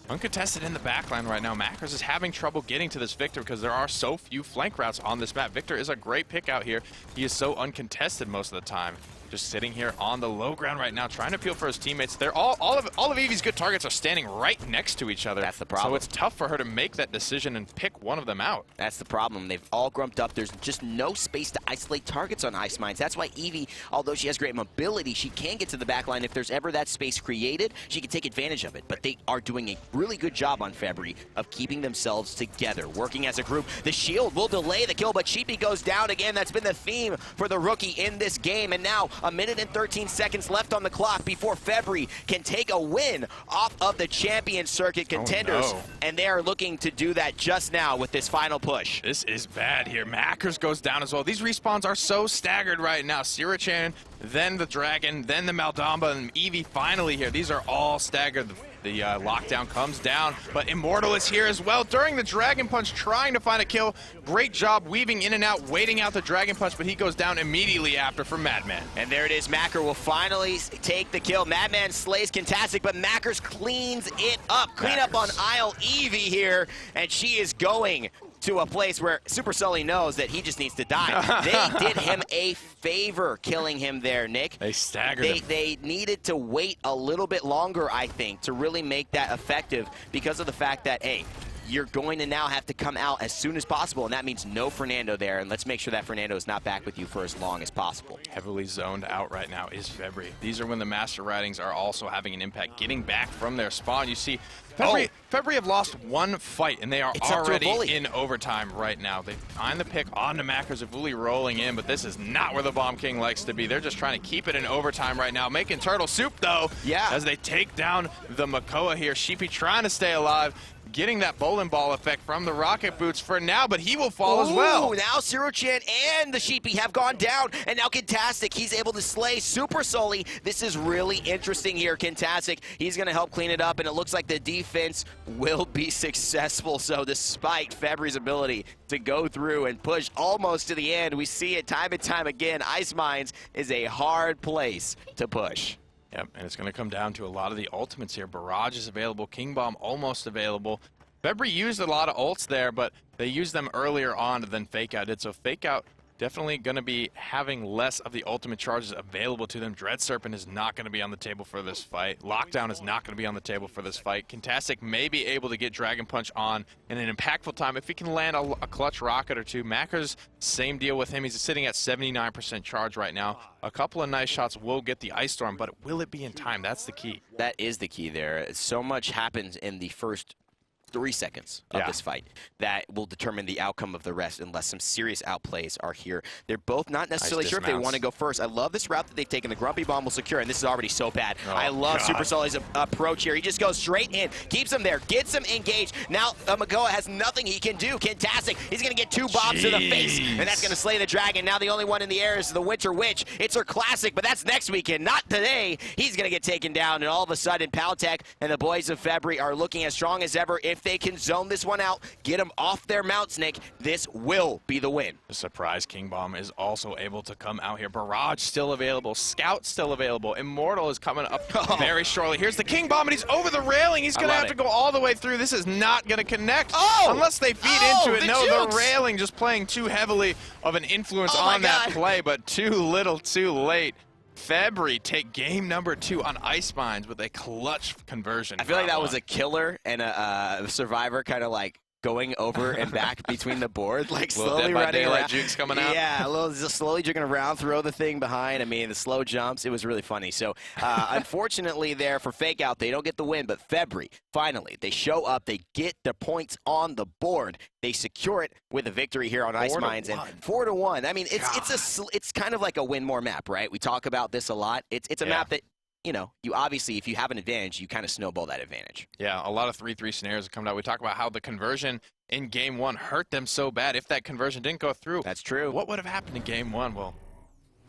Uncontested in the backline right now. Makkers is having trouble getting to this Victor because there are so few flank routes on this map. Victor is a great pick out here. He is so uncontested most of the time. Just sitting here on the low ground right now, trying to appeal for his teammates. They're all of Eevee's good targets are standing right next to each other. That's the problem. So it's tough for her to make that decision and pick one of them out. That's the problem. They've all grumped up. There's just no space to isolate targets on Ice Mines. That's why Evie, although she has great mobility, she can get to the back line. If there's ever that space created, she can take advantage of it. But they are doing a really good job on Febrii of keeping themselves together, working as a group. The shield will delay the kill, but Sheepy goes down again. That's been the theme for the rookie in this game. And now, a minute and 13 seconds left on the clock before Febrii can take a win off of the champion circuit contenders. Oh, no. And they are looking to do that just now with this final push. This is bad here. Makkers goes down as well. These respawns are so staggered right now. CiruChan, then the Dragon, then the Maldamba, and Evie finally here. These are all staggered. The lockdown comes down, but Immortal is here as well during the Dragon Punch, trying to find a kill. Great job weaving in and out, waiting out the Dragon Punch, but he goes down immediately after from Madman. And there it is. Makker will finally take the kill. Madman slays Kintastic, but Makkers cleans it up. Clean up on Isle Evie here, and she is going to a place where Supersully knows that he just needs to die. They did him a favor killing him there, Nick. They staggered him. They needed to wait a little bit longer, I think, to really make that effective because of the fact that, hey, you're going to now have to come out as soon as possible, and that means no Fernando there, and let's make sure that Fernando is not back with you for as long as possible. Heavily zoned out right now is Febrii. These are when the Master Ridings are also having an impact, getting back from their spawn. You see, Febrii have lost one fight, and they are already in overtime right now. They find the pick on the Makkers. Evulli rolling in, but this is not where the Bomb King likes to be. They're just trying to keep it in overtime right now, making turtle soup, though, as they take down the Makoa here. Sheepy trying to stay alive, getting that bowling ball effect from the rocket boots for now, but he will fall as well. Now CiruChan and the Sheepy have gone down, and now Kintastic, he's able to slay Supersully. This is really interesting here. Kintastic, he's going to help clean it up, and it looks like the defense will be successful. So despite Febrii's ability to go through and push almost to the end, we see it time and time again. Ice Mines is a hard place to push. Yep, and it's going to come down to a lot of the ultimates here. Barrage is available, King Bomb almost available. Febrii used a lot of ults there, but they used them earlier on than FakeOut did. So FakeOut definitely going to be having less of the ultimate charges available to them. Dread Serpent is not going to be on the table for this fight. Lockdown is not going to be on the table for this fight. Kintastic may be able to get Dragon Punch on in an impactful time if he can land a clutch rocket or two. Makkers, same deal with him. He's sitting at 79% charge right now. A couple of nice shots will get the Ice Storm, but will it be in time? That's the key. That is the key there. So much happens in the first 3 seconds of this fight that will determine the outcome of the rest unless some serious outplays are here. They're both not necessarily sure if they want to go first. I love this route that they've taken. The Grumpy Bomb will secure, and this is already so bad. I love Supersully's approach here. He just goes straight in, keeps him there, gets him engaged. Now Makoa has nothing he can do. Kintastic, he's going to get 2 bombs to the face, and that's going to slay the Dragon. Now the only one in the air is the Winter Witch. It's her classic, but that's next weekend, not today. He's going to get taken down, and all of a sudden PowTecH and the boys of Febrii are looking as strong as ever. If they can zone this one out, get them off their mounts, Nick, this will be the win. The surprise King Bomb is also able to come out here. Barrage still available. Scout still available. Immortal is coming up very shortly. Here's the King Bomb, and he's over the railing. He's going to have to go all the way through. This is not going to connect unless they feed into it. No, the railing just playing too heavily of an influence on that play, but too little too late. Febrii take game number 2 on Ice Mines with a clutch conversion. I feel like that was a killer and a survivor kind of like going over and back between the board, like slowly Dead by running Daylight around. jukes coming out. Yeah, a little just slowly jigging around, throw the thing behind. I mean, the slow jumps. It was really funny. So, unfortunately, there for FakeOut, they don't get the win. But Febrii, finally, they show up. They get the points on the board. They secure it with a victory here on Ice Mines, and 4-1. I mean, it's kind of like a win more map, right? We talk about this a lot. It's a map that, you know, you obviously, if you have an advantage, you kind of snowball that advantage. Yeah, a lot of 3-3 scenarios have come out. We talk about how the conversion in Game 1 hurt them so bad. If that conversion didn't go through, that's true. What would have happened in Game 1? Well,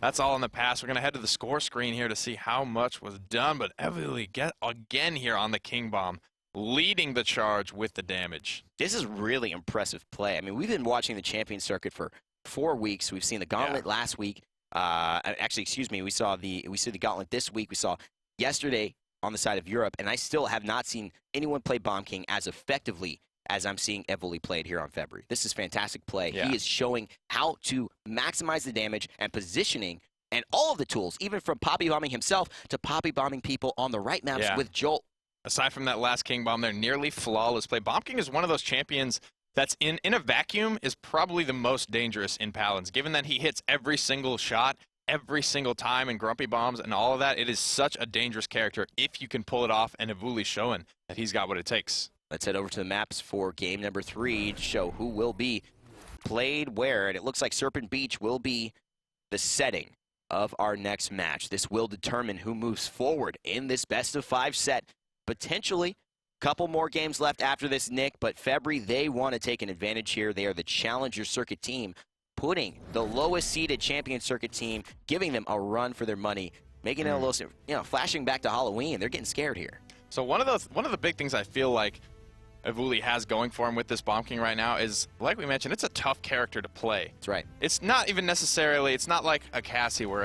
that's all in the past. We're going to head to the score screen here to see how much was done. But Evulli get again here on the King Bomb, leading the charge with the damage. This is really impressive play. I mean, we've been watching the Champion Circuit for 4 weeks. We've seen the Gauntlet last week. Actually, excuse me, we saw the Gauntlet this week. We saw yesterday on the side of Europe, and I still have not seen anyone play Bomb King as effectively as I'm seeing Evulli played here on Febrii. This is fantastic play. Yeah. He is showing how to maximize the damage and positioning and all of the tools, even from poppy bombing himself to poppy bombing people on the right maps with Jolt. Aside from that last King Bomb there, nearly flawless play. Bomb King is one of those champions that's in a vacuum is probably the most dangerous in Paladins, given that he hits every single shot, every single time in Grumpy Bombs and all of that. It is such a dangerous character if you can pull it off, and Evulli's showing that he's got what it takes. Let's head over to the maps for game number 3 to show who will be played where, and it looks like Serpent Beach will be the setting of our next match. This will determine who moves forward in this best-of-5 set. Potentially couple more games left after this, Nick, but Febrii, they want to take an advantage here. They are the Challenger Circuit team, putting the lowest-seeded Champion Circuit team, giving them a run for their money, making it a little, you know, flashing back to Halloween. They're getting scared here. So one of the big things I feel like Evulli has going for him with this Bomb King right now is, like we mentioned, it's a tough character to play. That's right. It's not even necessarily, it's not like a Cassie where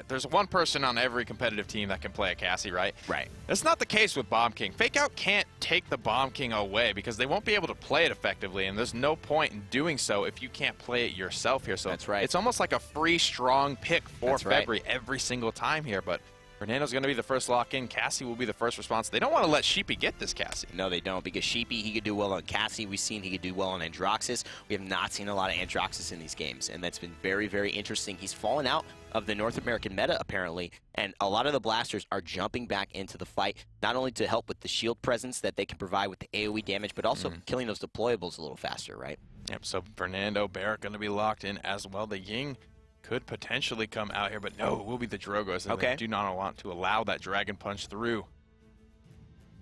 there's one person on every competitive team that can play a Cassie, right? Right. That's not the case with Bomb King. FakeOut can't take the Bomb King away because they won't be able to play it effectively, and there's no point in doing so if you can't play it yourself here. So that's right. It's almost like a free, strong pick for Febrii every single time here, but Fernando's going to be the first lock-in. Cassie will be the first response. They don't want to let Sheepy get this Cassie. No, they don't, because Sheepy, he could do well on Cassie. We've seen he could do well on Androxus. We have not seen a lot of Androxus in these games, and that's been very, very interesting. He's fallen out of the North American meta, apparently, and a lot of the blasters are jumping back into the fight, not only to help with the shield presence that they can provide with the AoE damage, but also killing those deployables a little faster, right? Yep, so Fernando, Barrett going to be locked in as well. The Ying could potentially come out here, but no, it will be the Drogos, and they do not want to allow that Dragon Punch through.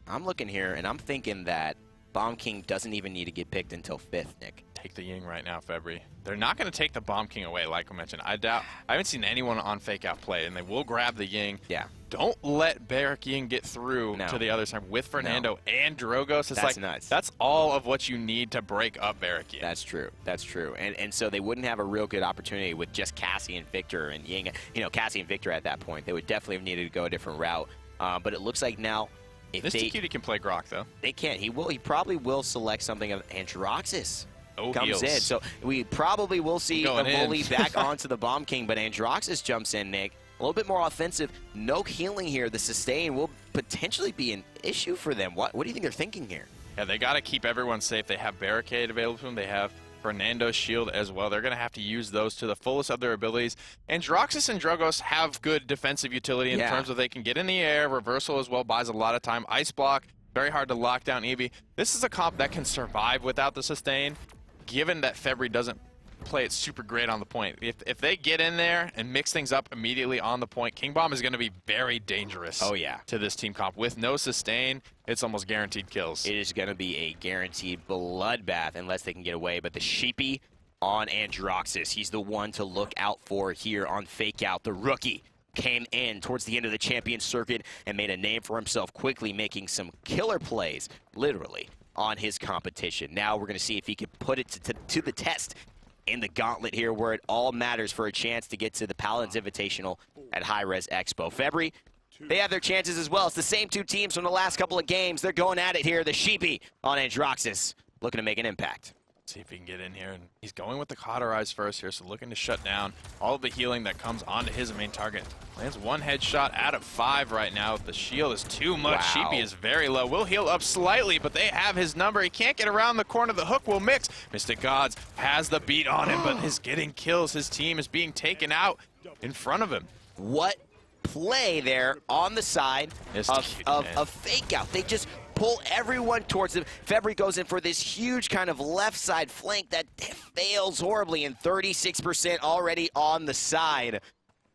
I'm looking here, and I'm thinking that Bomb King doesn't even need to get picked until 5th, Nick. Take the Ying right now, Febrii. They're not going to take the Bomb King away, like I mentioned. I haven't seen anyone on FakeOut play, and they will grab the Ying. Yeah. Don't let Barrack Ying get through to the other side with Fernando and Drogos. It's nuts. That's all of what you need to break up Barrack Ying. That's true. That's true. And so they wouldn't have a real good opportunity with just Cassie and Victor and Ying. You know, Cassie and Victor at that point. They would definitely have needed to go a different route. But it looks like now, if MystiXGoDZ can play Grok, though. They can't. He probably will select something of Androxus. Comes heals. in. So we probably will see Evulli back onto the Bomb King, but Androxus jumps in, Nick. A little bit more offensive. No healing here. The sustain will potentially be an issue for them. What do you think they're thinking here? Yeah, they got to keep everyone safe. They have Barricade available to them. They have Fernando's shield as well. They're going to have to use those to the fullest of their abilities. Androxus and Drogos have good defensive utility in terms of they can get in the air. Reversal as well buys a lot of time. Ice Block, very hard to lock down Eevee. This is a comp that can survive without the sustain, given that Febrii doesn't play it super great on the point. If they get in there and mix things up immediately on the point, King Bomb is going to be very dangerous to this team comp. With no sustain, it's almost guaranteed kills. It is going to be a guaranteed bloodbath unless they can get away, but the Sheepy on Androxus, he's the one to look out for here on FakeOut. The rookie came in towards the end of the Champion Circuit and made a name for himself, quickly making some killer plays, literally, on his competition. Now we're going to see if he can put it to the test in the Gauntlet here, where it all matters for a chance to get to the Paladins Invitational at Hi-Rez Expo. Febrii, they have their chances as well. It's the same two teams from the last couple of games. They're going at it here. The Sheepy on Androxus, looking to make an impact. See if he can get in here. And he's going with the Cauterize first here, so looking to shut down all of the healing that comes onto his main target. Lands 1 headshot out of 5 right now. The shield is too much. Wow. Sheepy is very low. Will heal up slightly, but they have his number. He can't get around the corner. The hook will mix. MystiXGoDZ has the beat on him, but is getting kills. His team is being taken out in front of him. What play there on the side of FakeOut. They just pull everyone towards him. Febrii goes in for this huge kind of left side flank that fails horribly, and 36% already on the side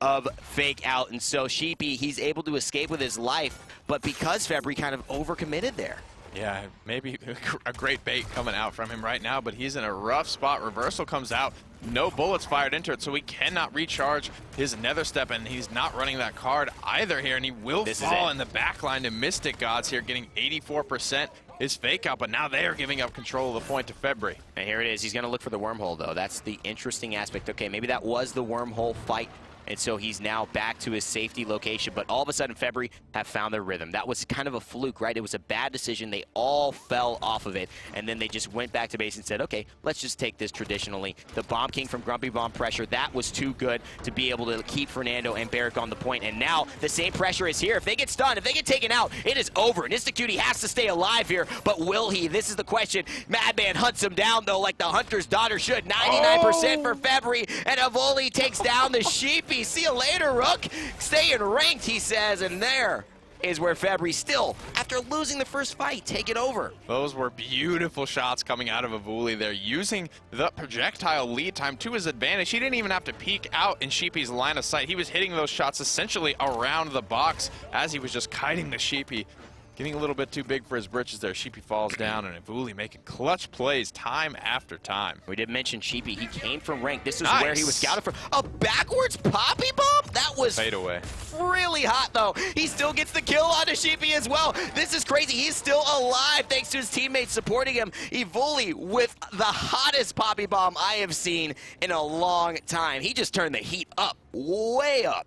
of FakeOut. And so Sheepy, he's able to escape with his life, but because Febrii kind of overcommitted there. Yeah, maybe a great bait coming out from him right now, but he's in a rough spot. Reversal comes out. No bullets fired into it, so he cannot recharge his Nether Step, and he's not running that card either here, and he will fall in the backline to MystiXGoDZ here, getting 84% is FakeOut, but now they are giving up control of the point to Febrii. And here it is. He's going to look for the wormhole, though. That's the interesting aspect. Okay, maybe that was the wormhole fight, and so he's now back to his safety location, but all of a sudden Febrii have found their rhythm. That was kind of a fluke, right? It was a bad decision. They all fell off of it, and then they just went back to base and said, okay, let's just take this traditionally. The Bomb King from Grumpy Bomb pressure, that was too good to be able to keep Fernando and Barrick on the point, and now the same pressure is here. If they get stunned, if they get taken out, it is over. Nystqt has to stay alive here, but will he? This is the question. Madman hunts him down, though, like the hunter's daughter should. 99% for Febrii, and Evulli takes down the Sheepy. See you later, Rook. Staying ranked, he says, and there is where Febrii still, after losing the first fight, take it over. Those were beautiful shots coming out of Evulli there, using the projectile lead time to his advantage. He didn't even have to peek out in Sheepy's line of sight. He was hitting those shots essentially around the box as he was just kiting the Sheepy. Getting a little bit too big for his britches there. Sheepy falls down, and Evulli making clutch plays time after time. We did mention Sheepy. He came from rank. This is where he was scouted for. A backwards poppy bomb? That was fade away. Really hot, though. He still gets the kill onto Sheepy as well. This is crazy. He's still alive thanks to his teammates supporting him. Evulli with the hottest poppy bomb I have seen in a long time. He just turned the heat up, way up.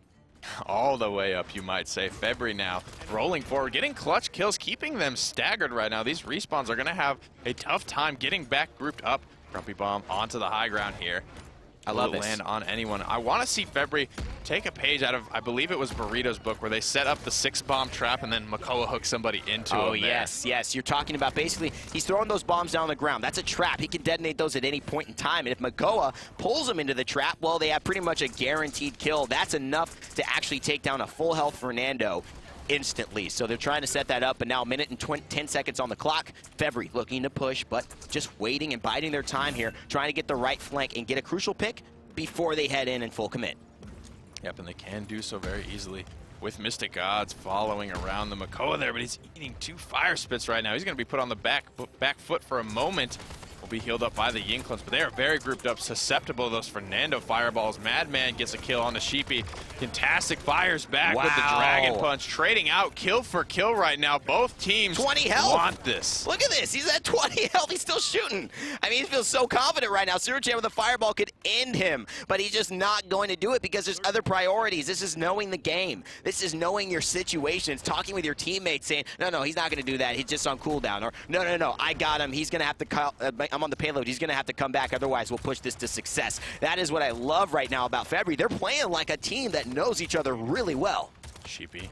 All the way up, you might say. Febrii now rolling forward, getting clutch kills, keeping them staggered right now. These respawns are going to have a tough time getting back grouped up. Grumpy Bomb onto the high ground here. I love this. Land on anyone. I want to see Febrii take a page out of, I believe it was Burrito's book, where they set up the 6-bomb trap and then Makoa hooks somebody into him. Oh, yes, yes. You're talking about basically he's throwing those bombs down on the ground. That's a trap. He can detonate those at any point in time. And if Makoa pulls him into the trap, well, they have pretty much a guaranteed kill. That's enough to actually take down a full health Fernando instantly. So they're trying to set that up, and now a minute and 10 seconds on the clock. Febrii looking to push, but just waiting and biding their time here, trying to get the right flank and get a crucial pick before they head in and full commit. Yep, and they can do so very easily with MystiXGoDZ following around the Makoa there, but he's eating 2 fire spits right now. He's going to be put on the back foot for a moment. Will be healed up by the Yinklings, but they are very grouped up, susceptible to those Fernando fireballs. Madman gets a kill on the Sheepy. Kintastic fires back with the Dragon Punch, trading out kill for kill right now. Both teams 20 health. Want this. Look at this. He's at 20 health. He's still shooting. I mean, he feels so confident right now. CiruChan with a fireball could end him, but he's just not going to do it because there's other priorities. This is knowing the game. This is knowing your situations, talking with your teammates, saying, no, he's not going to do that. He's just on cooldown. Or, no, I got him. He's going to have to I'm on the payload. He's going to have to come back. Otherwise, we'll push this to success. That is what I love right now about Febrii. They're playing like a team that knows each other really well. Sheepy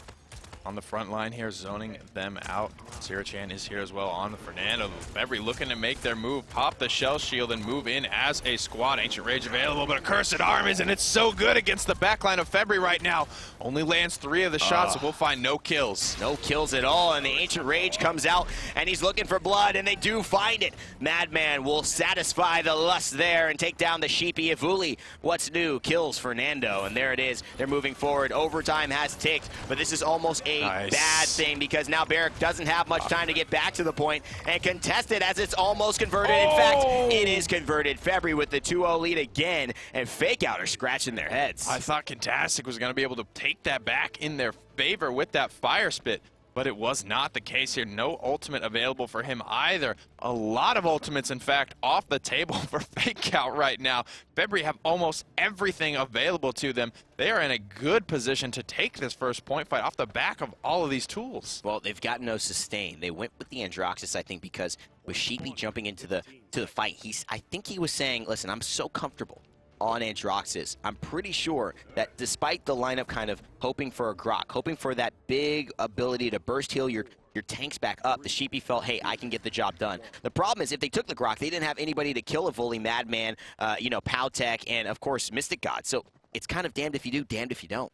on the front line here, zoning them out. CiruChan is here as well on the Fernando. Febrii looking to make their move, pop the shell shield, and move in as a squad. Ancient Rage available, but Accursed Arm isn't. It's so good against the backline of Febrii right now. Only lands 3 of the shots, so we'll find no kills. No kills at all, and the Ancient Rage comes out, and he's looking for blood, and they do find it. Madman will satisfy the lust there and take down the Sheepy. Evulli, what's new? Kills Fernando, and there it is. They're moving forward. Overtime has ticked, but this is almost a bad thing because now Barrick doesn't have much time to get back to the point and contest it as it's almost converted. In fact, it is converted. Febrii with the 2-0 lead again, and FakeOut are scratching their heads. I thought Kintastic was going to be able to take that back in their favor with that fire spit. but it was not the case here. No ultimate available for him either. A lot of ultimates, in fact, off the table for FakeOut right now. Febrii have almost everything available to them. They are in a good position to take this first point fight off the back of all of these tools. Well, they've got no sustain. They went with the Androxus, I think, because with Sheepy jumping into the fight, I think he was saying, listen, I'm so comfortable on Androxus. I'm pretty sure that despite the lineup kind of hoping for a Grok, hoping for that big ability to burst heal your tanks back up, the Sheepy felt, hey, I can get the job done. The problem is if they took the Grok, they didn't have anybody to kill Evulli, Madman, PowTecH, and of course MystiXGoDZ. So it's kind of damned if you do, damned if you don't.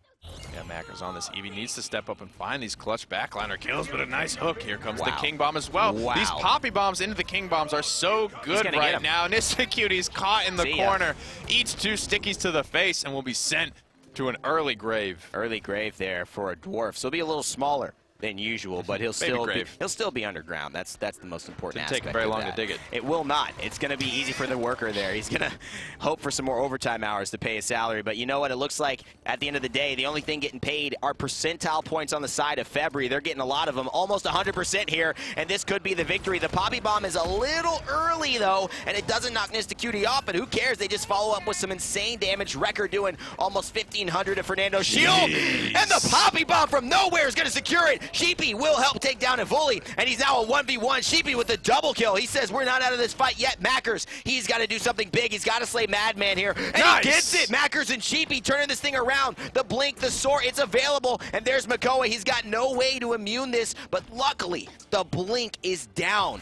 Yeah, Makkers on this. Eevee needs to step up and find these clutch backliner kills, but a nice hook. Here comes the King Bomb as well. Wow. These Poppy Bombs into the King Bombs are so good right now. Nystqt's caught in the corner, eats 2 stickies to the face, and will be sent to an early grave. Early grave there for a dwarf. So he'll be a little smaller than usual, but he'll still be underground. That's the most important aspect. Didn't take very long to dig it. It will not. It's going to be easy for the worker there. He's going to hope for some more overtime hours to pay his salary. But you know what? It looks like at the end of the day, the only thing getting paid are percentile points on the side of Febrii. They're getting a lot of them, almost 100% here, and this could be the victory. The Poppy Bomb is a little early though, and it doesn't knock Nystqt off. But who cares? They just follow up with some insane damage. Record doing almost 1,500 to Fernando's shield, and the Poppy Bomb from nowhere is going to secure it. Sheepy will help take down Evulli, and he's now a 1v1. Sheepy with the double kill. He says, we're not out of this fight yet. Makkers, he's got to do something big. He's got to slay Madman here, and he gets it. Makkers and Sheepy turning this thing around. The blink, the soar, it's available, and there's Makoa. He's got no way to immune this, but luckily, the blink is down.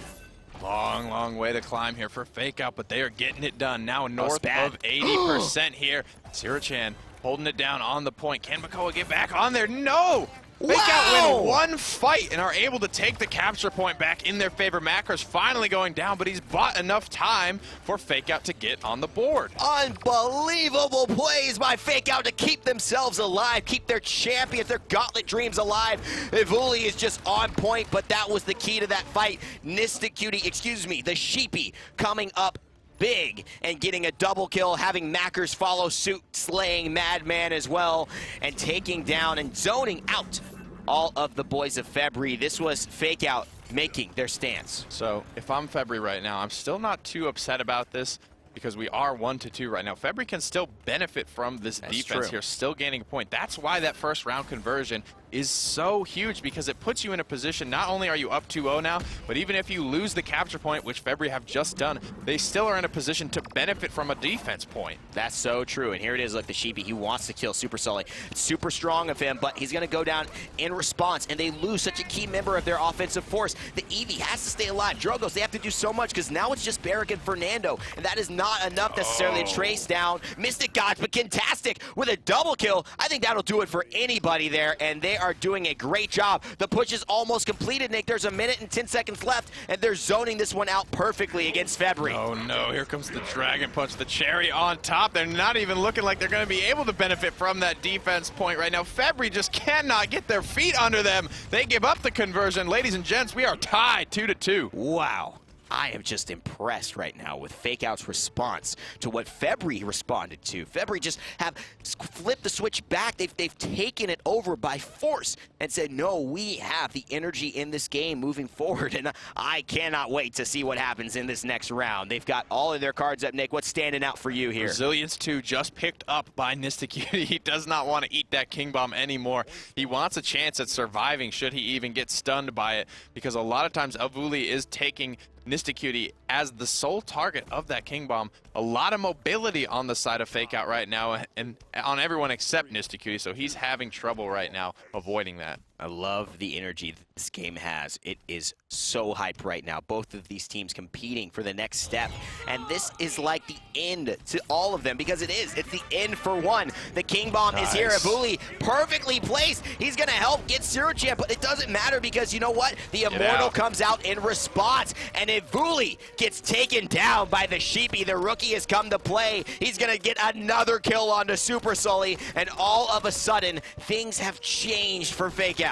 Long, long way to climb here for FakeOut, but they are getting it done. Now north of 80% here. CiruChan holding it down on the point. Can Makoa get back on there? No! FakeOut win one fight and are able to take the capture point back in their favor. Makkers finally going down, but he's bought enough time for FakeOut to get on the board. Unbelievable plays by FakeOut to keep themselves alive, keep their champions, their Gauntlet dreams alive. Evulli is just on point, but that was the key to that fight. Nystqt, the Sheepy coming up big and getting a double kill, having Makkers follow suit, slaying Madman as well, and taking down and zoning out all of the boys of Febrii. This was FakeOut making their stance. So if I'm Febrii right now, I'm still not too upset about this because we are 1-2 right now. Febrii can still benefit from this defense here, still gaining a point. That's why that first round conversion is so huge, because it puts you in a position, not only are you up 2-0 now, but even if you lose the capture point, which Febrii have just done, they still are in a position to benefit from a defense point. That's so true, and here it is, look, the Sheepy, he wants to kill Supersully. It's super strong of him, but he's gonna go down in response, and they lose such a key member of their offensive force. The Eevee has to stay alive. Drogos, they have to do so much, because now it's just Barrick and Fernando, and that is not enough necessarily to trace down MystiXGoDZ, but Kintastic with a double kill. I think that'll do it for anybody there, and they are doing a great job. The push is almost completed, Nick. There's 1 minute and 10 seconds left, and they're zoning this one out perfectly against Febrii. Oh no, here comes the Dragon Punch, the cherry on top. They're not even looking like they're going to be able to benefit from that defense point right now. Febrii just cannot get their feet under them. They give up the conversion. Ladies and gents, we are tied 2-2. Wow. I am just impressed right now with FakeOut's response to what Febrii responded to. Febrii just have flipped the switch back. They've taken it over by force and said, no, we have the energy in this game moving forward, and I cannot wait to see what happens in this next round. They've got all of their cards up. Nick, what's standing out for you here? Resilience 2 just picked up by Nystqt. He does not want to eat that King Bomb anymore. He wants a chance at surviving should he even get stunned by it, because a lot of times Evulli is taking Nystqt as the sole target of that King Bomb. A lot of mobility on the side of FakeOut right now, and on everyone except Nystqt, so he's having trouble right now avoiding that. I love the energy that this game has. It is so hyped right now. Both of these teams competing for the next step. And this is like the end to all of them, because it is. It's the end for one. The King Bomb is here. Evulli perfectly placed. He's going to help get CiruChan, but it doesn't matter, because you know what? The Immortal comes out in response, and Evulli gets taken down by the Sheepy. The rookie has come to play. He's going to get another kill onto Supersully, and all of a sudden, things have changed for FakeOut.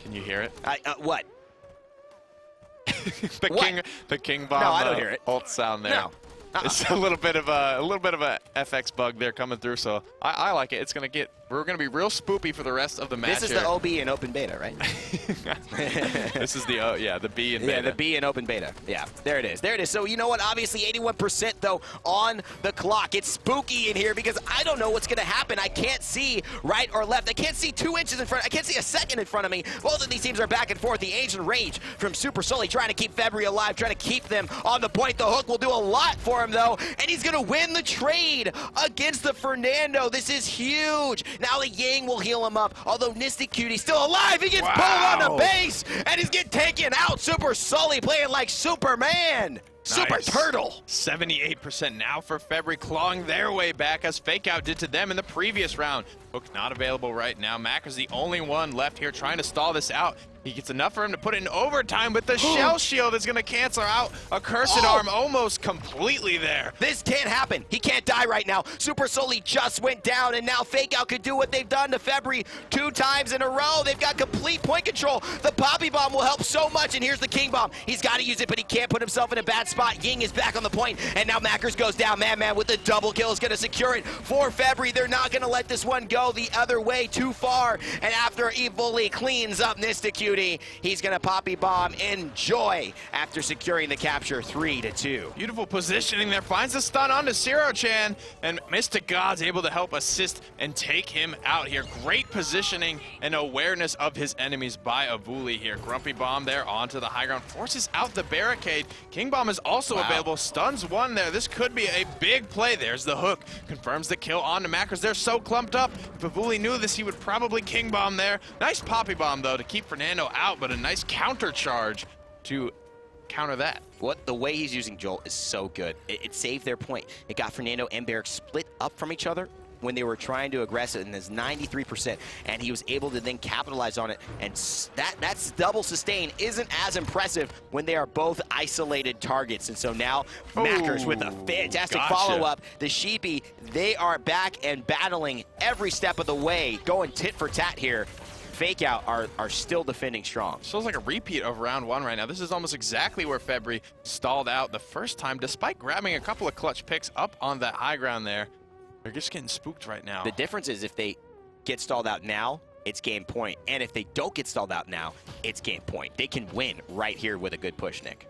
Can you hear it? What? the King Bomb. No, I don't hear it. Ult sound there. No. It's a little bit of a FX bug there coming through, so I like it. It's gonna get We're going to be real spoopy for the rest of the match. This is the OB in open beta, right? This is the the B in beta. Yeah, the B in open beta. Yeah, there it is. There it is. So you know what? Obviously 81% though on the clock. It's spooky in here because I don't know what's going to happen. I can't see right or left. I can't see 2 inches in front. I can't see a second in front of me. Both of these teams are back and forth. The ancient rage from Supersully trying to keep Febrii alive, trying to keep them on the point. The hook will do a lot for him though, and he's going to win the trade against the Fernando. This is huge. Now the Yang will heal him up, although Nystqt still alive. He gets pulled on the base, and he's getting taken out. Supersully playing like Superman. Super Turtle. 78% now for Febrii, clawing their way back as FakeOut did to them in the previous round. Hook not available right now. Makkers the only one left here trying to stall this out. He gets enough for him to put it in overtime, but the shell shield is going to cancel out a cursed arm almost completely there. This can't happen. He can't die right now. Supersully just went down, and now FakeOut could do what they've done to Febrii 2 times in a row. They've got complete point control. The Poppy Bomb will help so much, and here's the King Bomb. He's got to use it, but he can't put himself in a bad spot. Ying is back on the point, and now Makkers goes down. Madman with the double kill is going to secure it for Febrii. They're not going to let this one go the other way too far, and after Evulli cleans up Nystqt, he's going to Poppy Bomb. Enjoy after securing the capture 3-2. Beautiful positioning there. Finds the stun onto CiruChan, and MystiXGoDZ able to help assist and take him out here. Great positioning and awareness of his enemies by Evulli here. Grumpy Bomb there onto the high ground. Forces out the barricade. King Bomb is also available. Stuns one there. This could be a big play. There's the hook. Confirms the kill onto Makkers. They're so clumped up. If Evulli knew this, he would probably King Bomb there. Nice Poppy Bomb, though, to keep Fernando out, but a nice counter charge to counter that. The way he's using Jolt is so good. It saved their point. It got Fernando and Barrick split up from each other when they were trying to aggress it, and there's 93%, and he was able to then capitalize on it, and that's double sustain isn't as impressive when they are both isolated targets. And so now Makkers with a fantastic follow-up. The Sheepy, they are back and battling every step of the way, going tit for tat here. FakeOut are still defending strong. Feels like a repeat of round 1 right now. This is almost exactly where Febrii stalled out the first time, despite grabbing a couple of clutch picks up on that high ground there. They're just getting spooked right now. The difference is if they get stalled out now, it's game point. And if they don't get stalled out now, it's game point. They can win right here with a good push, Nick.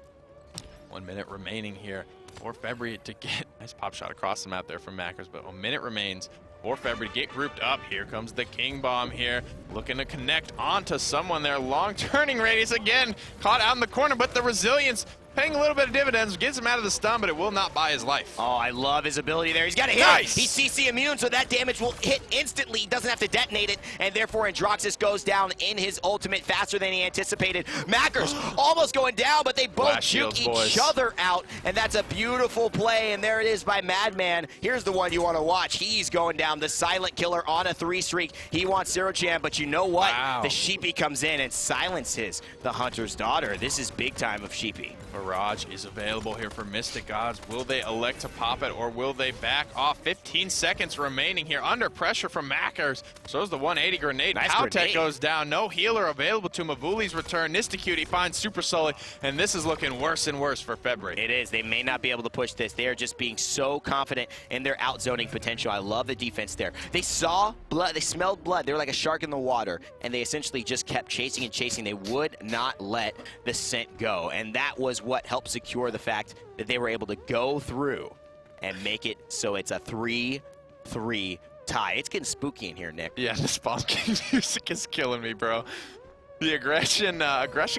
1 minute remaining here for Febrii to get nice pop shot across the map there from Makkers, but 1 minute remains for Febrii to get grouped up. Here comes the King Bomb here, looking to connect onto someone there. Long turning radius again, caught out in the corner, but the resilience paying a little bit of dividends, gets him out of the stun, but it will not buy his life. Oh, I love his ability there. He's got a hit. Nice. He's CC immune, so that damage will hit instantly. He doesn't have to detonate it, and therefore Androxus goes down in his ultimate faster than he anticipated. Makkers almost going down, but they both juke each other out, and that's a beautiful play, and there it is by Madman. Here's the one you want to watch. He's going down, the silent killer on a 3 streak. He wants CiruChan, but you know what? The Sheepy comes in and silences the Hunter's daughter. This is big time of Sheepy. Barrage is available here for MystiXGoDZ. Will they elect to pop it, or will they back off? 15 seconds remaining here under pressure from Makkers. So is the 180 grenade. Nice PowTecH grenade. goes down. No healer available to Evulli's return. Nystqt finds Supersully, and this is looking worse and worse for Febrii. It is. They may not be able to push this. They are just being so confident in their outzoning potential. I love the defense there. They saw blood. They smelled blood. They were like a shark in the water, and they essentially just kept chasing and chasing. They would not let the scent go, and that was what helped secure the fact that they were able to go through and make it so it's a 3-3 tie. It's getting spooky in here, Nick. Yeah, the spawn king music is killing me, bro. The aggression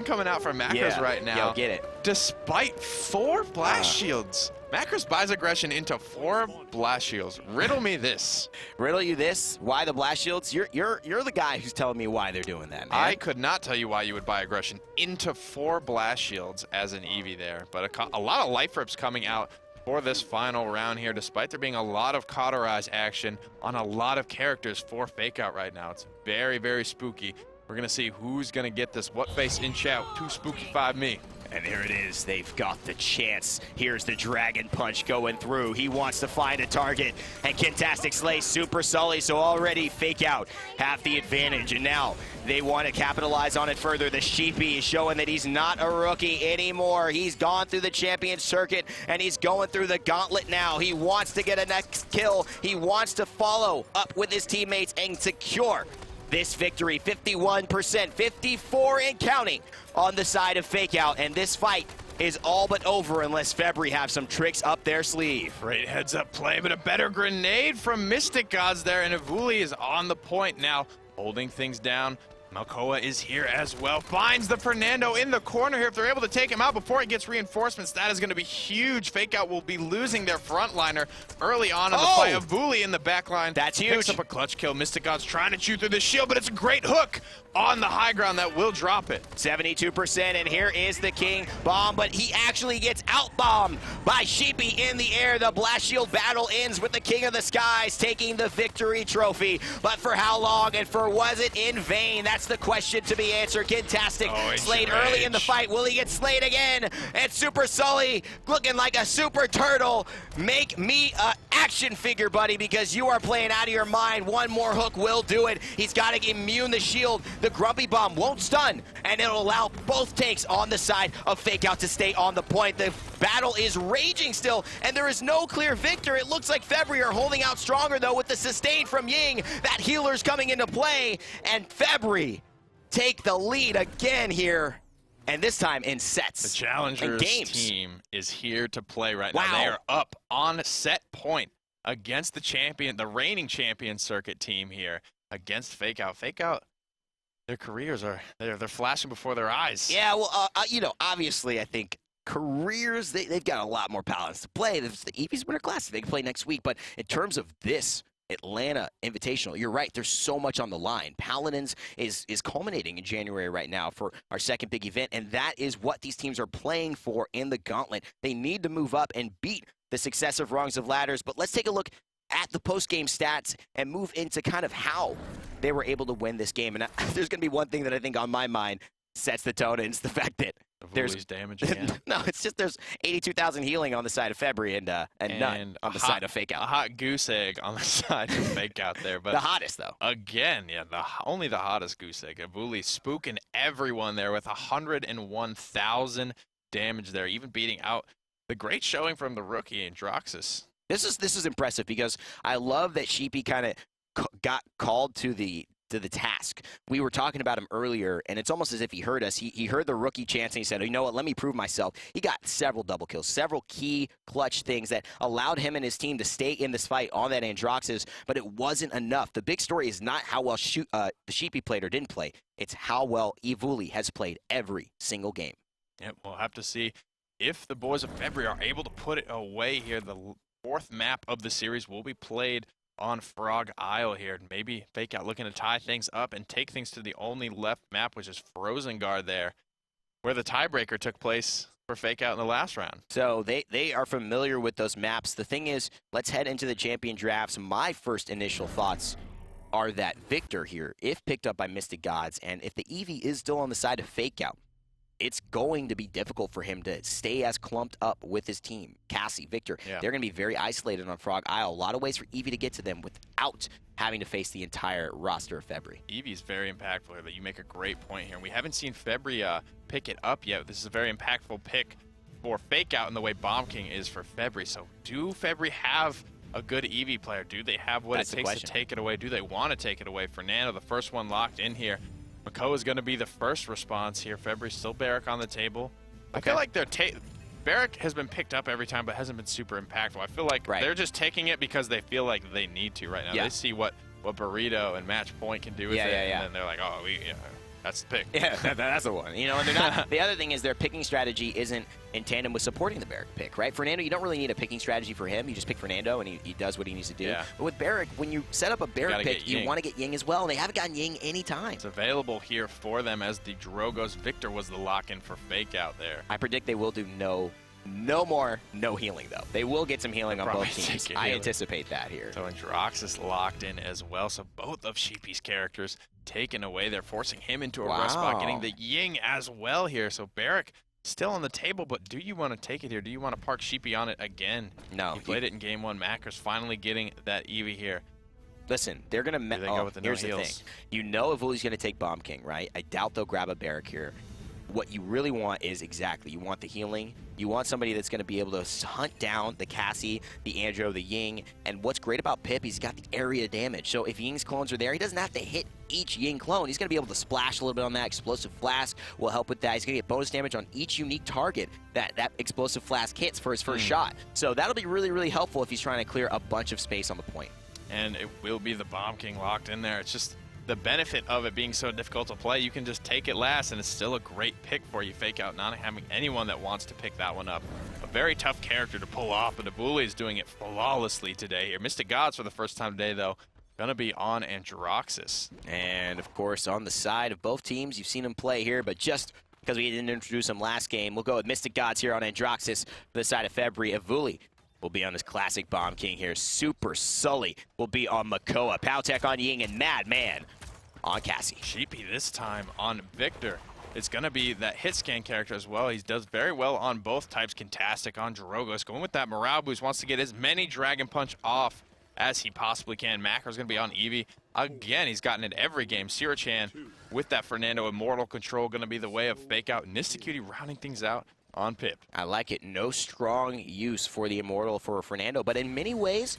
coming out from Makkers right now. Yo, get it. Despite 4 blast shields. Makkers buys aggression into 4 blast shields. Riddle me this. Riddle you this? Why the blast shields? You're the guy who's telling me why they're doing that, man. I could not tell you why you would buy aggression into 4 blast shields as an Eevee there, but a lot of life rips coming out for this final round here, despite there being a lot of cauterize action on a lot of characters for FakeOut right now. It's very, very spooky. We're going to see who's going to get this. What face in chat? Too spooky 5 me. And there it is, they've got the chance. Here's the Dragon Punch going through. He wants to find a target, and Kintastic slays Supersully, so already FakeOut have the advantage. And now they want to capitalize on it further. The Sheepy is showing that he's not a rookie anymore. He's gone through the champion circuit, and he's going through the Gauntlet now. He wants to get a next kill. He wants to follow up with his teammates and secure this victory. 51%, 54 and counting on the side of FakeOut, and this fight is all but over unless Febrii have some tricks up their sleeve. Great heads-up play, but a better grenade from MystiXGoDZ there, and Evulli is on the point now, holding things down. Malkoa is here as well, finds the Fernando in the corner here. If they're able to take him out before he gets reinforcements, that is going to be huge. FakeOut will be losing their frontliner early on in the play. Evulli in the back line. That's huge. Picks up a clutch kill. MystiXGoDZ trying to chew through the shield, but it's a great hook on the high ground that will drop it. 72%, and here is the King bomb, but he actually gets out-bombed by Sheepy in the air. The blast shield battle ends with the King of the Skies taking the victory trophy. But for how long, and for was it in vain? That's the question to be answered. Kintastic slayed early in the fight. Will he get slayed again? And Supersully looking like a super turtle. Make me a action figure, buddy, because you are playing out of your mind. One more hook will do it. He's got to immune the shield. The Grumpy Bomb won't stun, and it'll allow both takes on the side of FakeOut to stay on the point. The battle is raging still, and there is no clear victor. It looks like Febrii are holding out stronger, though, with the sustain from Ying. That healer's coming into play, and Febrii take the lead again here, and this time in sets. The Challengers team is here to play right now. They are up on set point against the champion, the reigning champion circuit team here against FakeOut. FakeOut, their careers are, they're flashing before their eyes. Yeah, well, you know, obviously, I think careers, they've got a lot more Paladins to play. The EV's Winter Classic, they can play next week, but in terms of this Atlanta Invitational, you're right, there's so much on the line. Paladins is culminating in January right now for our second big event, and that is what these teams are playing for in the Gauntlet. They need to move up and beat the successive rungs of ladders, but let's take a look at the post-game stats and move into kind of how they were able to win this game. And there's going to be one thing that I think on my mind sets the tone, and it's the fact that there's damage again. No, it's just there's 82,000 healing on the side of Febrii and none on the side of FakeOut. A hot goose egg on the side of FakeOut there, but the hottest though. Again, yeah, only the hottest goose egg. Evulli spooking everyone there with 101,000 damage there, even beating out the great showing from the rookie Androxus. This is impressive because I love that Sheepy kind of got called to the task. We were talking about him earlier, and it's almost as if he heard us. He heard the rookie chance, and he said, you know what, let me prove myself. He got several double kills, several key clutch things that allowed him and his team to stay in this fight on that Androxus, but it wasn't enough. The big story is not how well the Sheepy played or didn't play. It's how well Evulli has played every single game. Yep, we'll have to see if the boys of Febrii are able to put it away here. The fourth map of the series will be played on Frog Isle here. Maybe FakeOut looking to tie things up and take things to the only left map, which is Frozen Guard there, where the tiebreaker took place for FakeOut in the last round. So they are familiar with those maps. The thing is, let's head into the champion drafts. My first initial thoughts are that Victor here, if picked up by MystiXGoDZ, and if the Eevee is still on the side of FakeOut, it's going to be difficult for him to stay as clumped up with his team. Cassie, Victor, they're going to be very isolated on Frog Isle. A lot of ways for Eevee to get to them without having to face the entire roster of Febrii. Eevee is very impactful here, but you make a great point here. We haven't seen Febrii pick it up yet. This is a very impactful pick for FakeOut in the way Bomb King is for Febrii. So do Febrii have a good Eevee player? Do they have what it takes to take it away? Do they want to take it away? Fernando, the first one locked in here. Makoa is going to be the first response here. Febrii still Barrack on the table. I feel like Barrack has been picked up every time, but hasn't been super impactful. I feel like they're just taking it because they feel like they need to right now. They see what Burrito and Match Point can do with it, and then they're like, oh, that's the pick. Yeah, that's the one. You know, and they're not. The other thing is their picking strategy isn't in tandem with supporting the Barrack pick, right? Fernando, you don't really need a picking strategy for him. You just pick Fernando, and he does what he needs to do. Yeah. But with Barrack, when you set up a Barrack pick, you want to get Ying as well, and they haven't gotten Ying any time. It's available here for them as the Drogos. Victor was the lock-in for FakeOut there. I predict they will do no healing, though. They will get some healing on both teams. I anticipate that here. So Androxus locked in as well. So both of Sheepy's characters taken away. They're forcing him into a rough spot, getting the Ying as well here. So Barrack still on the table, but do you want to take it here? Do you want to park Sheepy on it again? No. He played it in game 1. Makkers finally getting that Eevee here. Listen, they're going to... go with the here's no the heals. thing. You know Evulli's going to take Bomb King, right? I doubt they'll grab a Barrack here. What you really want is exactly, you want the healing. You want somebody that's going to be able to hunt down the Cassie, the Andro, the Ying. And what's great about Pip, he's got the area damage. So if Ying's clones are there, he doesn't have to hit each Ying clone. He's going to be able to splash a little bit on that. Explosive Flask will help with that. He's going to get bonus damage on each unique target that Explosive Flask hits for his first shot. So that'll be really, really helpful if he's trying to clear a bunch of space on the point. And it will be the Bomb King locked in there. It's just the benefit of it being so difficult to play. You can just take it last, and it's still a great pick for you. FakeOut not having anyone that wants to pick that one up. A very tough character to pull off, but Evulli is doing it flawlessly today here. MystiXGoDZ for the first time today, though, gonna be on Androxus. And, of course, on the side of both teams, you've seen him play here, but just because we didn't introduce him last game, we'll go with MystiXGoDZ here on Androxus for the side of Febrii. Evulli will be on his classic Bomb King here. Supersully will be on Makoa. PowTecH on Ying, and Madman on Cassie. Sheepy this time on Victor. It's going to be that hit scan character as well. He does very well on both types. Kintastic on Drogos. Going with that morale boost. Wants to get as many Dragon Punch off as he possibly can. Makker's going to be on Eevee. Again, he's gotten it every game. CiruChan with that Fernando Immortal control going to be the way of FakeOut. Nystqt rounding things out on Pip. I like it. No strong use for the Immortal for Fernando, but in many ways,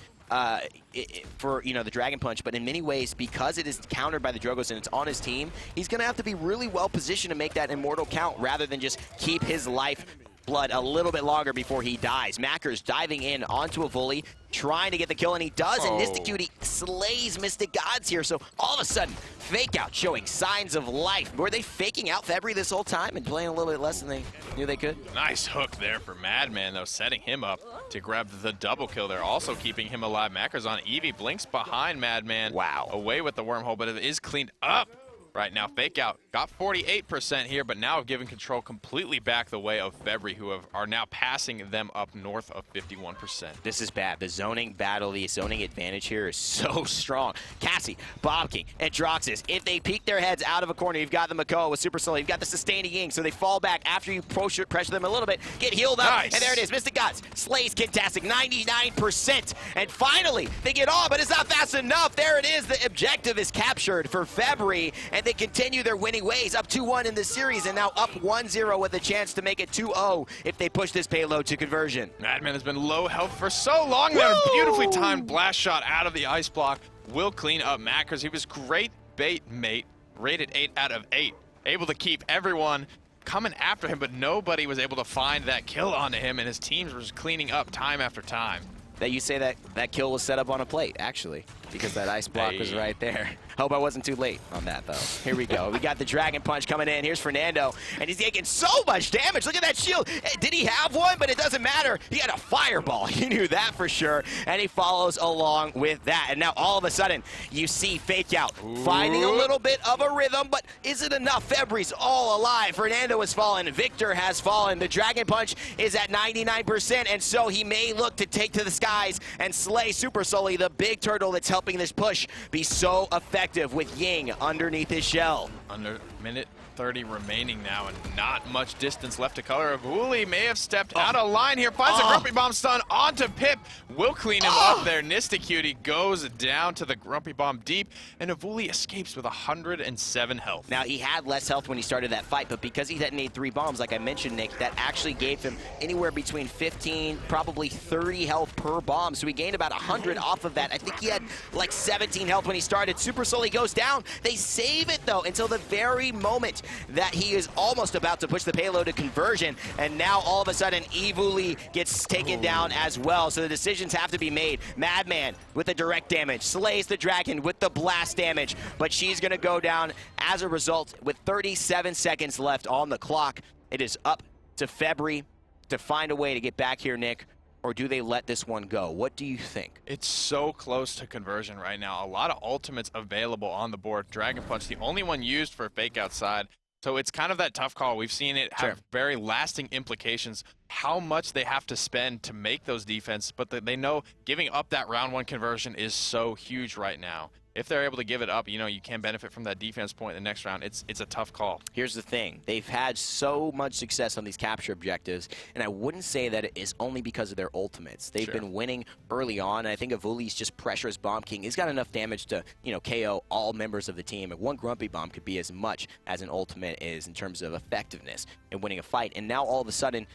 for the Dragon Punch, but in many ways, because it is countered by the Drogos and it's on his team, he's going to have to be really well positioned to make that Immortal count rather than just keep his life blood a little bit longer before he dies. Makkers diving in onto Evulli, trying to get the kill, and he does, and Nystqt slays MystiXGoDZ here, so all of a sudden, FakeOut showing signs of life. Were they faking out Febrii this whole time and playing a little bit less than they knew they could? Nice hook there for Madman, though, setting him up to grab the double kill there, also keeping him alive. Makkers on Eevee, blinks behind Madman. Wow. Away with the wormhole, but it is cleaned up. Right now, FakeOut got 48% here, but now giving control completely back the way of Febrii, who are now passing them up north of 51%. This is bad. The zoning battle, the zoning advantage here is so strong. Cassie, Bomb King, Androxus, if they peek their heads out of a corner, you've got the Makoa with Supersully, you've got the sustaining Ying, so they fall back after you pressure them a little bit, get healed up, nice. And there it is. MystiXGoDZ slays Kintastic, 99%. And finally, they get on, but it's not fast enough. There it is. The objective is captured for Febrii, and they continue their winning ways, up 2-1 in the series, and now up 1-0 with a chance to make it 2-0 if they push this payload to conversion. Madman has been low health for so long. That beautifully timed blast shot out of the ice block will clean up Makkers. He was great bait mate, rated 8 out of 8. Able to keep everyone coming after him, but nobody was able to find that kill onto him, and his teams were just cleaning up time after time. That you say that kill was set up on a plate, actually, because that ice block was right there. Hope I wasn't too late on that, though. Here we go. We got the Dragon Punch coming in. Here's Fernando, and he's taking so much damage. Look at that shield. Did he have one? But it doesn't matter. He had a fireball. You knew that for sure, and he follows along with that. And now all of a sudden, you see FakeOut finding a little bit of a rhythm, but is it enough? Febrii's all alive. Fernando has fallen. Victor has fallen. The Dragon Punch is at 99%, and so he may look to take to the skies and slay Supersully, the big turtle that's helping this push be so effective with Ying underneath his shell. Under minute 30 remaining now, and not much distance left to color. Evulli may have stepped out of line here. Finds a Grumpy Bomb stun onto Pip. Will clean him up there. Nystqt goes down to the Grumpy Bomb deep, and Evulli escapes with 107 health. Now, he had less health when he started that fight, but because he detonated 3 bombs, like I mentioned, Nick, that actually gave him anywhere between 15, probably 30 health per bomb. So he gained about 100 off of that. I think he had like 17 health when he started. Supersully goes down. They save it, though, until the very moment that he is almost about to push the payload to conversion, and now all of a sudden Evulli gets taken down as well, so the decisions have to be made. Madman with the direct damage slays the dragon with the blast damage, but she's gonna go down as a result. With 37 seconds left on the clock, it is up to Febrii to find a way to get back here, Nick. Or do they let this one go? What do you think? It's so close to conversion right now. A lot of ultimates available on the board. Dragon Punch, the only one used for FakeOut side. So it's kind of that tough call. We've seen it have very lasting implications, how much they have to spend to make those defense, but they know giving up that round 1 conversion is so huge right now. if they're able to give it up, you know, you can benefit from that defense point in the next round. It's a tough call. Here's the thing. They've had so much success on these capture objectives, and I wouldn't say that it is only because of their ultimates. They've been winning early on, and I think Evulli's just pressure as Bomb King. He's got enough damage to, you know, KO all members of the team, and one Grumpy Bomb could be as much as an ultimate is in terms of effectiveness in winning a fight. And now all of a sudden,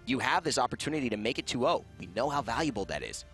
you have this opportunity to make it 2-0. We know how valuable that is.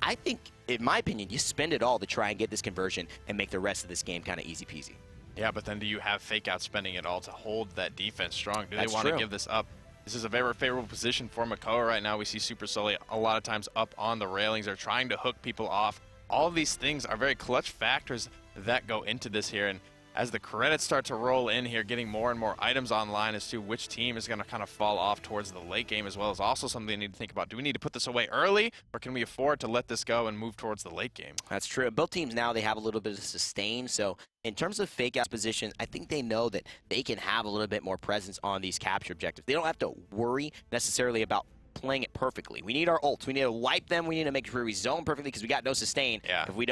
I think, in my opinion, you spend it all to try and get this conversion and make the rest of this game kind of easy peasy. Yeah, but then do you have FakeOut spending it all to hold that defense strong? Do they want to give this up? This is a very favorable position for Makoa right now. We see Supersully a lot of times up on the railings. They're trying to hook people off. All of these things are very clutch factors that go into this here. And as the credits start to roll in here, getting more and more items online as to which team is going to kind of fall off towards the late game as well is also something they need to think about. Do we need to put this away early, or can we afford to let this go and move towards the late game? That's true. Both teams now, they have a little bit of sustain. So in terms of FakeOut's position, I think they know that they can have a little bit more presence on these capture objectives. They don't have to worry necessarily about playing it perfectly. We need our ults. We need to wipe them. We need to make sure we zone perfectly because we got no sustain. Yeah. If we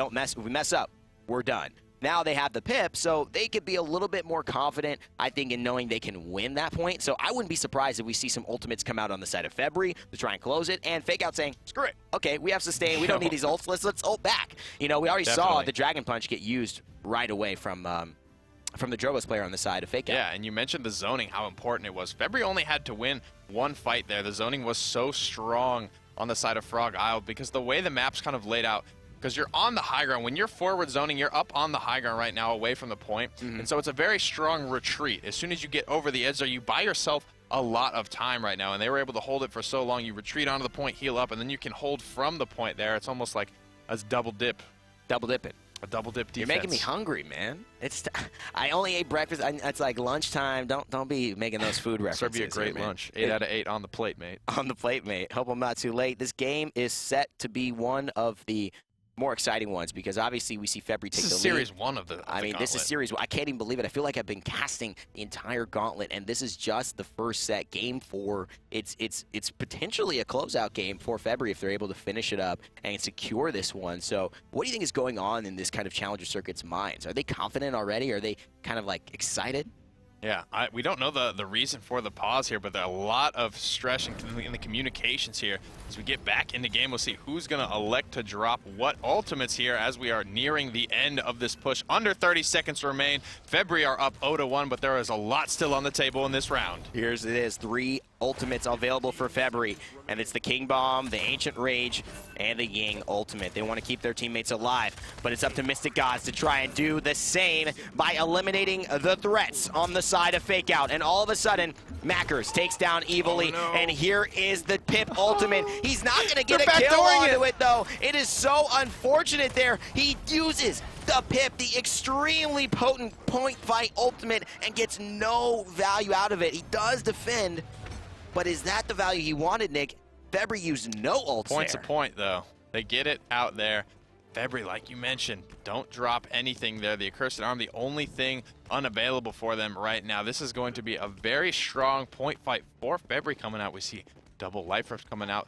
mess up, we're done. Now they have the pip, so they could be a little bit more confident, I think, in knowing they can win that point. So I wouldn't be surprised if we see some ultimates come out on the side of Febrii to try and close it, and FakeOut saying, screw it. Okay, we have sustain. We don't need these ults. Let's ult back. You know, we already saw the Dragon Punch get used right away from the Drogos player on the side of FakeOut. Yeah, and you mentioned the zoning, how important it was. Febrii only had to win one fight there. The zoning was so strong on the side of Frog Isle because the way the map's kind of laid out, because you're on the high ground. When you're forward zoning, you're up on the high ground right now away from the point. And so it's a very strong retreat. As soon as you get over the edge there, you buy yourself a lot of time right now. And they were able to hold it for so long. You retreat onto the point, heal up, and then you can hold from the point there. It's almost like a double dip. Double dip it. A double dip defense. You're making me hungry, man. I only ate breakfast. It's like lunchtime. Don't be making those food references. Serve you a great lunch. 8 out of 8 on the plate, mate. On the plate, mate. Hope I'm not too late. This game is set to be one of the more exciting ones because obviously we see Febrii take the lead. This is Series 1 of the Gauntlet. This is Series 1. I can't even believe it. I feel like I've been casting the entire Gauntlet, and this is just the first set. Game 4. It's potentially a closeout game for Febrii if they're able to finish it up and secure this one. So what do you think is going on in this kind of Challenger Circuit's minds? Are they confident already? Are they kind of like excited? Yeah, we don't know the reason for the pause here, but there are a lot of stress in the communications here. As we get back in the game, we'll see who's going to elect to drop what ultimates here as we are nearing the end of this push. Under 30 seconds remain. Febrii are up 0-1, but there is a lot still on the table in this round. Here's it is. 3 ultimates available for Febrii, and it's the King Bomb, the Ancient Rage, and the Ying ultimate. They want to keep their teammates alive, but it's up to MystiXGoDZ to try and do the same by eliminating the threats on the side of FakeOut. And all of a sudden, Makkers takes down Evulli, and here is the Pip ultimate. He's not going to get a kill onto it, though. It is so unfortunate there. He uses the Pip, the extremely potent point fight ultimate, and gets no value out of it. He does defend, but is that the value he wanted, Nick? Febrii used no ults Point's there. a point, though. They get it out there. Febrii, like you mentioned, don't drop anything there. The Accursed Arm, the only thing unavailable for them right now. This is going to be a very strong point fight for Febrii coming out. We see double life rift coming out.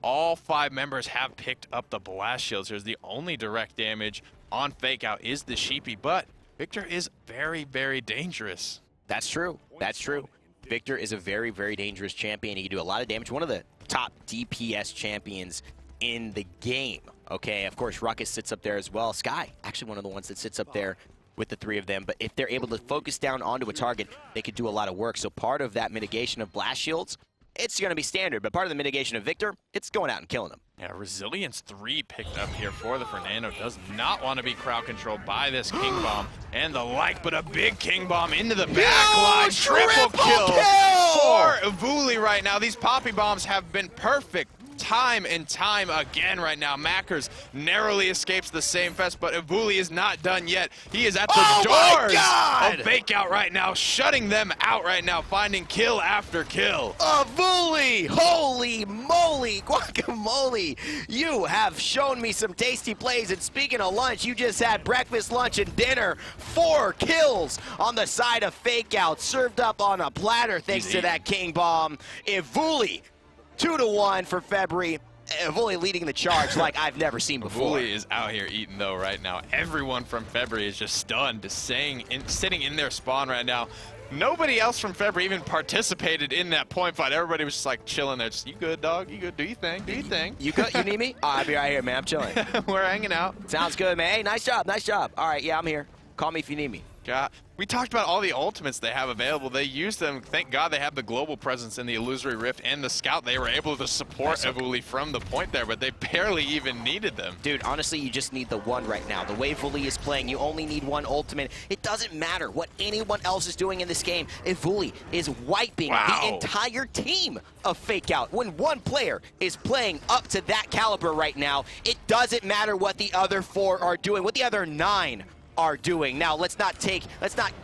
All 5 members have picked up the blast shields. Here's the only direct damage on FakeOut is the Sheepy, but Victor is very, very dangerous. That's true. That's true. Victor is a very, very dangerous champion. He can do a lot of damage. One of the top DPS champions in the game. Okay, of course, Ruckus sits up there as well. Sky, actually one of the ones that sits up there with the 3 of them. But if they're able to focus down onto a target, they could do a lot of work. So part of that mitigation of blast shields, it's going to be standard. But part of the mitigation of Victor, it's going out and killing them. Yeah, Resilience 3 picked up here for the Fernando. Does not want to be crowd controlled by this King Bomb and the like, but a big King Bomb into the back line. Triple kill for Evulli right now. These Poppy Bombs have been perfect time and time again right now. Makkers narrowly escapes the same fest, but Evulli is not done yet. He is at the doors of FakeOut right now, shutting them out right now, finding kill after kill. Evulli! Holy moly! Guacamole! You have shown me some tasty plays, and speaking of lunch, you just had breakfast, lunch, and dinner. 4 kills on the side of FakeOut, served up on a platter thanks to that King Bomb. Evulli, 2-1 for Febrii. Evulli leading the charge like I've never seen before. Evulli is out here eating though right now. Everyone from Febrii is just stunned, sitting in their spawn right now. Nobody else from Febrii even participated in that point fight. Everybody was just like chilling there. Just, you good, dog? You good? Do your thing. Do your thing. You good? You need me? Oh, I'll be right here, man. I'm chilling. We're hanging out. Sounds good, man. Hey, nice job. Nice job. All right, yeah, I'm here. Call me if you need me. God. We talked about all the ultimates they have available. They use them. Thank God they have the global presence in the Illusory Rift and the Scout. They were able to support Evulli from the point there, but they barely even needed them. Dude, honestly, you just need the one right now. The way Evulli is playing, you only need one ultimate. It doesn't matter what anyone else is doing in this game. Evulli is wiping the entire team of FakeOut. When one player is playing up to that caliber right now, it doesn't matter what the other 4 are doing, what the other 9 are doing. Now, let's not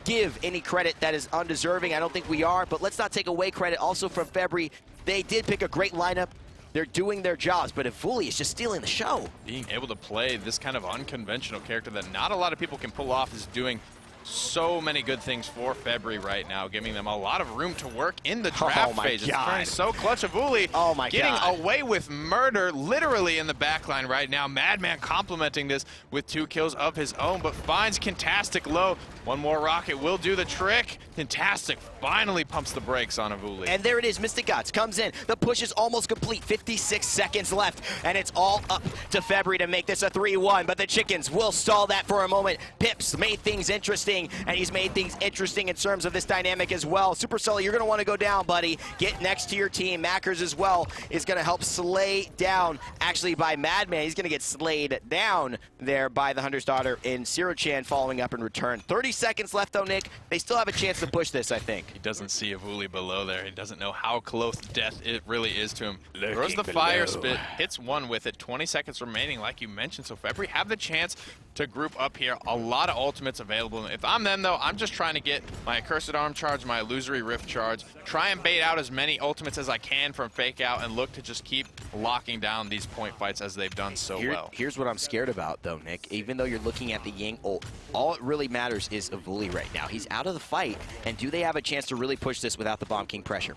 give any credit that is undeserving. I don't think we are, but let's not take away credit also from Febrii. They did pick a great lineup. They're doing their jobs, but Evulli is just stealing the show. Being able to play this kind of unconventional character that not a lot of people can pull off is doing so many good things for Febrii right now, giving them a lot of room to work in the draft phase. It's turning so clutch. Evulli getting away with murder literally in the backline right now. Madman complementing this with 2 kills of his own, but finds Kintastic low. One more rocket will do the trick. Kintastic finally pumps the brakes on Evulli. And there it is. MystiXGoDZ comes in. The push is almost complete. 56 seconds left, and it's all up to Febrii to make this a 3-1, but the chickens will stall that for a moment. Pips made things interesting, and he's made things interesting in terms of this dynamic as well. Supersully, you're going to want to go down, buddy. Get next to your team. Makkers as well is going to help slay down, actually by Madman. He's going to get slayed down there by the Hunter's Daughter in CiruChan following up in return. 30 seconds left though, Nick. They still have a chance to push this, I think. He doesn't see Evulli below there. He doesn't know how close death it really is to him. Throws the fire spit, hits one with it. 20 seconds remaining, like you mentioned. So Febrii have the chance to group up here. A lot of ultimates available. If I'm them though, I'm just trying to get my Accursed Arm charge, my Illusory Rift charge, try and bait out as many ultimates as I can from FakeOut and look to just keep locking down these point fights as they've done so well. Here's what I'm scared about though, Nick. Even though you're looking at the Ying ult, all it really matters is Evulli right now. He's out of the fight, and do they have a chance to really push this without the Bomb King pressure?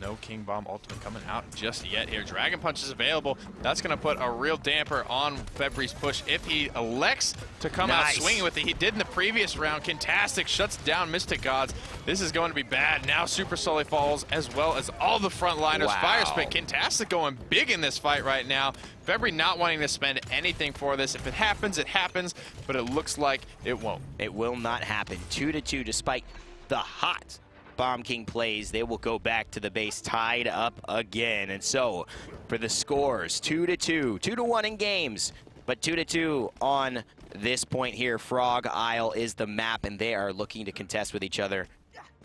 No King Bomb ultimate coming out just yet here. Dragon Punch is available. That's going to put a real damper on Febrii's push if he elects to come out swinging with it. He did in the previous round. Kintastic shuts down MystiXGoDZ. This is going to be bad. Now Supersully falls as well as all the frontliners. Fire Spit. Kintastic going big in this fight right now. Febrii not wanting to spend anything for this. If it happens, it happens, but it looks like it won't. It will not happen. 2-2 despite the hot Bomb King plays. They will go back to the base tied up again. And so for the scores, 2-2, 2-1 in games, but 2-2 on this point here. Frog Isle is the map, and they are looking to contest with each other.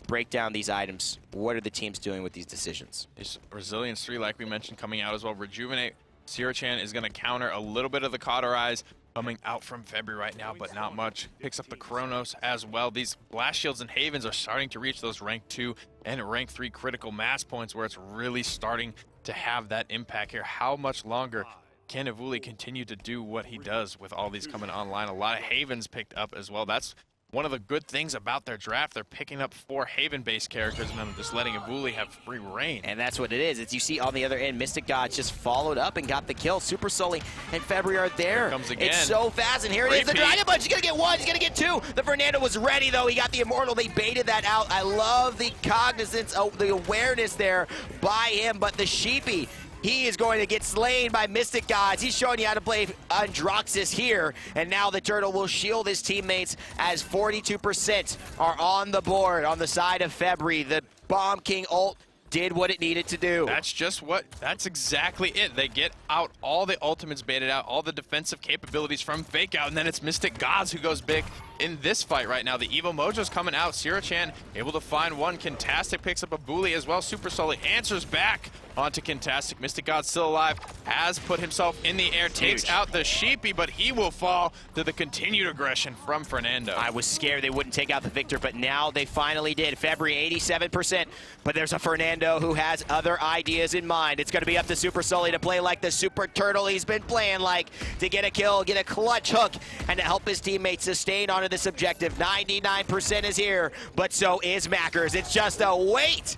Break down these items. What are the teams doing with these decisions? There's Resilience 3, like we mentioned, coming out as well. Rejuvenate. CiruChan is going to counter a little bit of the Cauterize coming out from Febrii right now, but not much. Picks up the Chronos as well. These Blast Shields and Havens are starting to reach those rank 2 and rank 3 critical mass points where it's really starting to have that impact here. How much longer can Evulli continue to do what he does with all these coming online? A lot of Havens picked up as well. That's one of the good things about their draft. They're picking up 4 Haven-based characters and then just letting Evulli have free reign. And that's what it is. It's, you see on the other end, MystiXGoDZ just followed up and got the kill. Supersully and Febrii are there. Here comes again. It's so fast, and here it is. The Dragon Punch. He's going to get 1. He's going to get 2. The Fernando was ready, though. He got the Immortal. They baited that out. I love the cognizance, the awareness there by him, but the Sheepy, he is going to get slain by MystiXGoDZ. He's showing you how to play Androxus here. And now the Turtle will shield his teammates as 42% are on the board on the side of Febrii. The Bomb King ult did what it needed to do. That's exactly it. They get out all the ultimates baited out, all the defensive capabilities from FakeOut, and then it's MystiXGoDZ who goes big in this fight right now. The Evo Mojo's coming out. CiruChan able to find one. Kintastic picks up a Evulli as well. Supersully answers back onto Kintastic. MystiXGoDZ still alive, has put himself in the air, takes out the Sheepy, but he will fall to the continued aggression from Fernando. I was scared they wouldn't take out the Victor, but now they finally did. Febrii 87%, but there's a Fernando who has other ideas in mind. It's going to be up to Supersully to play like the Super Turtle he's been playing like, to get a kill, get a clutch hook, and to help his teammates sustain onto this objective. 99% is here, but so is Makkers. It's just a wait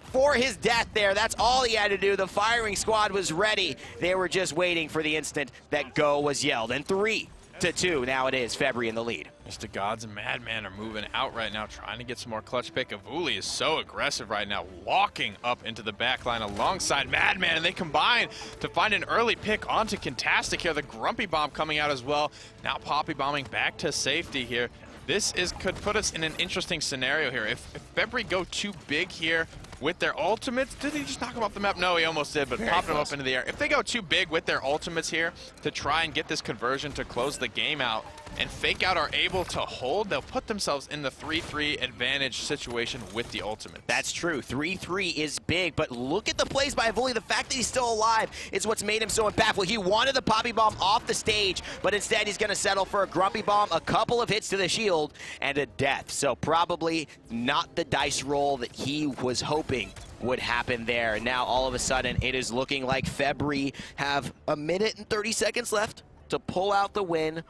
for his death there. That's all he had to do. The firing squad was ready. They were just waiting for the instant that go was yelled. And 3-2, now it is Febrii in the lead. MystiXGoDZ and Madman are moving out right now, trying to get some more clutch pick. Evulli is so aggressive right now, walking up into the back line alongside Madman, and they combine to find an early pick onto Kintastic here. The Grumpy Bomb coming out as well. Now Poppy bombing back to safety here. This could put us in an interesting scenario here. If Febrii go too big here with their ultimates, did he just knock him off the map? No, he almost did, but popped him up into the air. If they go too big with their ultimates here to try and get this conversion to close the game out, and FakeOut are able to hold, they'll put themselves in the 3-3 advantage situation with the ultimate. That's true. 3-3 is big, but look at the plays by Evulli. The fact that he's still alive is what's made him so impactful. He wanted the Poppy Bomb off the stage, but instead he's going to settle for a Grumpy Bomb, a couple of hits to the shield, and a death. So probably not the dice roll that he was hoping would happen there. Now all of a sudden it is looking like Febrii have a minute and 30 seconds left to pull out the win.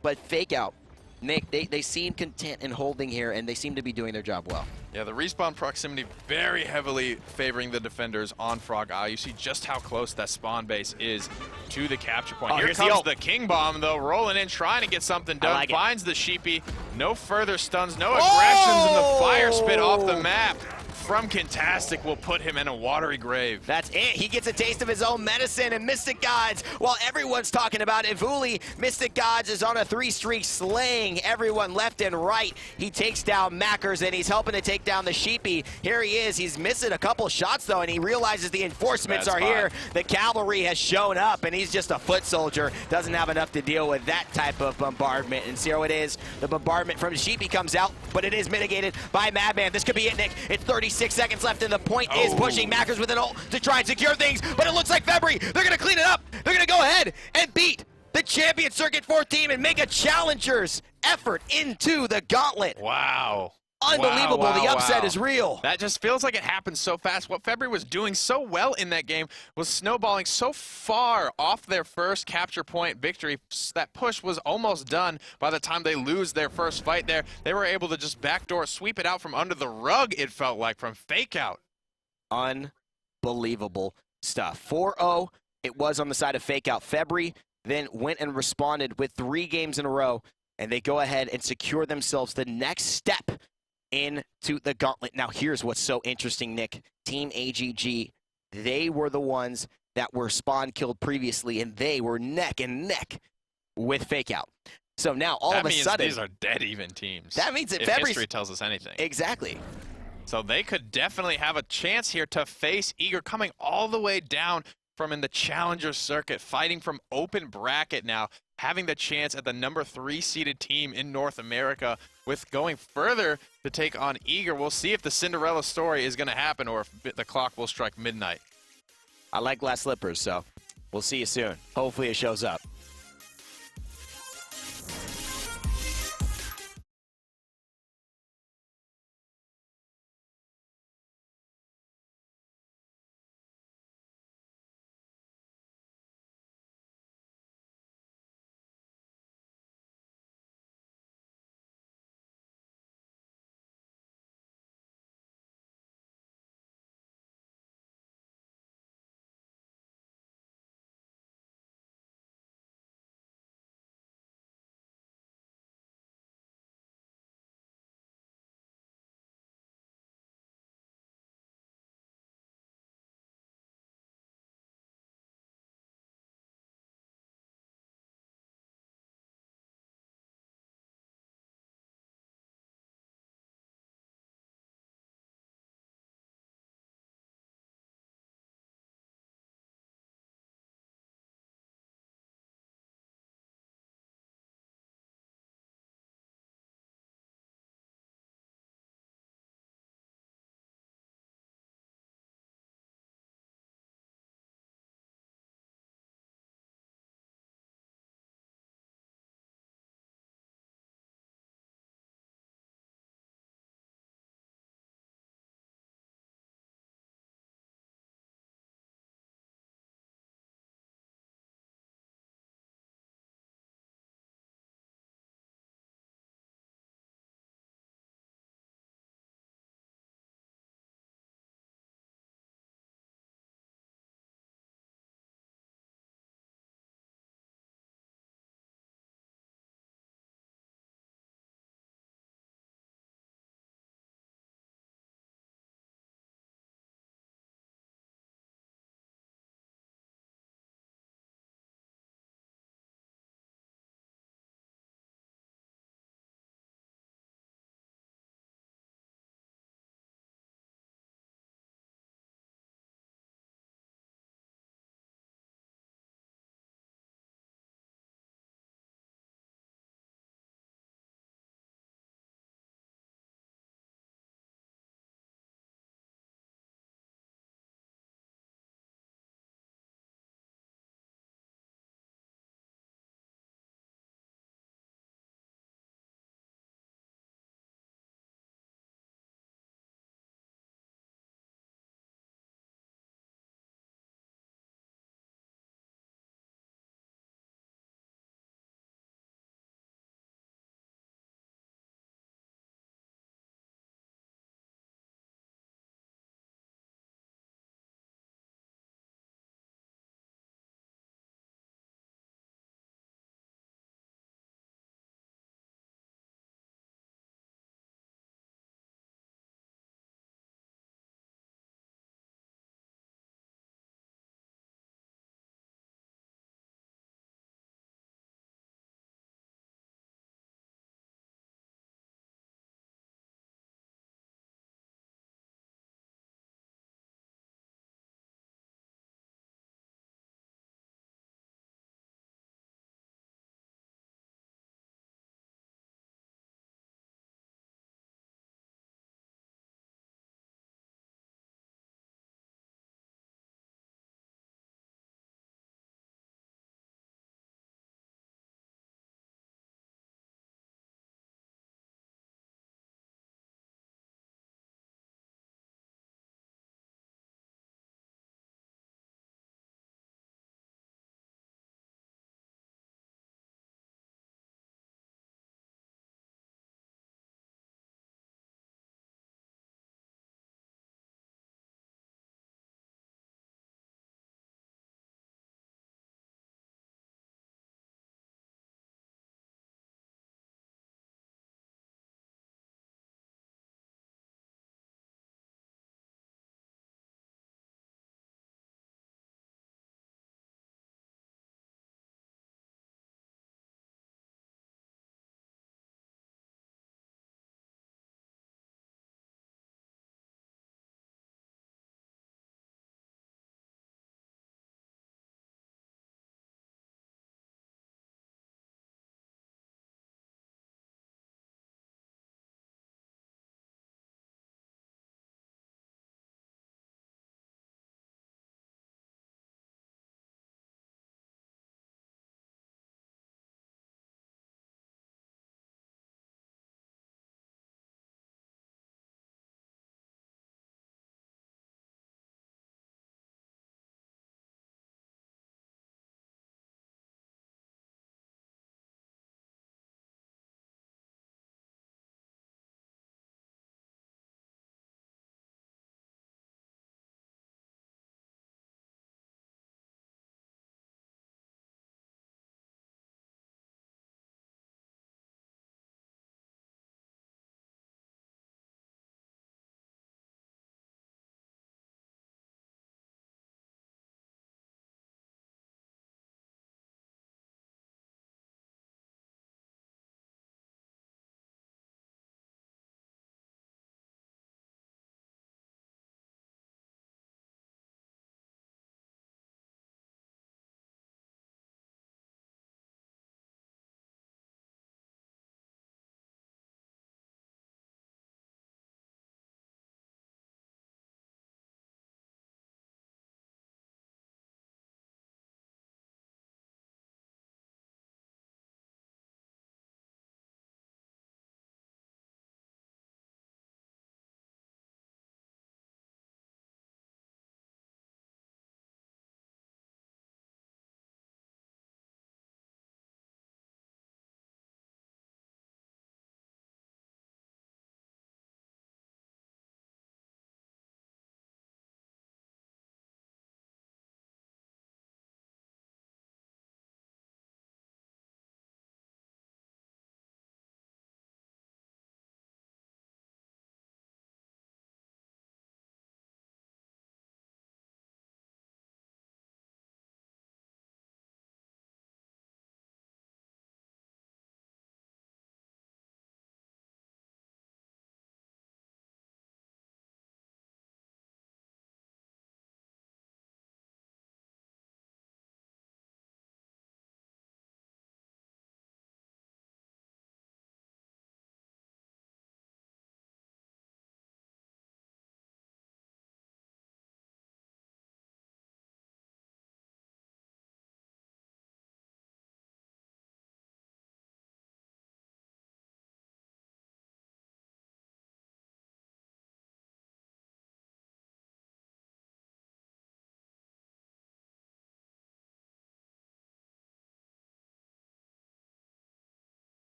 But FakeOut, Nick, they seem content in holding here, and they seem to be doing their job well. Yeah, the respawn proximity very heavily favoring the defenders on Frog Isle. You see just how close that spawn base is to the capture point. Here comes the King Bomb, though, rolling in, trying to get something done. Finds the Sheepy. No further stuns, no aggressions, and the fire spit off the map from Kintastic will put him in a watery grave. That's it. He gets a taste of his own medicine, and MystiXGoDZ, while everyone's talking about Evulli, MystiXGoDZ is on a 3-streak, slaying everyone left and right. He takes down Makkers, and he's helping to take down the Sheepy. Here he is. He's missing a couple shots, though, and he realizes the enforcements are here. The cavalry has shown up, and he's just a foot soldier. Doesn't have enough to deal with that type of bombardment. And Ciro, it is. The bombardment from Sheepy comes out, but it is mitigated by Madman. This could be it, Nick. It's 36 seconds left, and the point is pushing Makkers with an ult to try and secure things, but it looks like Febrii, they're going to clean it up. They're going to go ahead and beat the Champion Circuit 4 team and make a challenger's effort into the Gauntlet. Wow. Unbelievable. The upset is real. That just feels like it happened so fast. What Febrii was doing so well in that game was snowballing so far off their first capture point victory. That push was almost done by the time they lose their first fight there. They were able to just backdoor sweep it out from under the rug, it felt like, from FakeOut. Unbelievable stuff. 4-0, it was on the side of FakeOut. Febrii then went and responded with 3 games in a row, and they go ahead and secure themselves the next step into the Gauntlet. Now, here's what's so interesting, Nick. Team AGG, they were the ones that were spawn killed previously, and they were neck and neck with FakeOut. So now, all of a sudden, these are dead even teams. That means that if history tells us anything. Exactly. So they could definitely have a chance here to face Eager, coming all the way down from in the Challenger Circuit, fighting from open bracket now, having the chance at the number 3 seeded team in North America, with going further to take on Eager. We'll see if the Cinderella story is going to happen or if the clock will strike midnight. I like glass slippers, so we'll see you soon. Hopefully it shows up.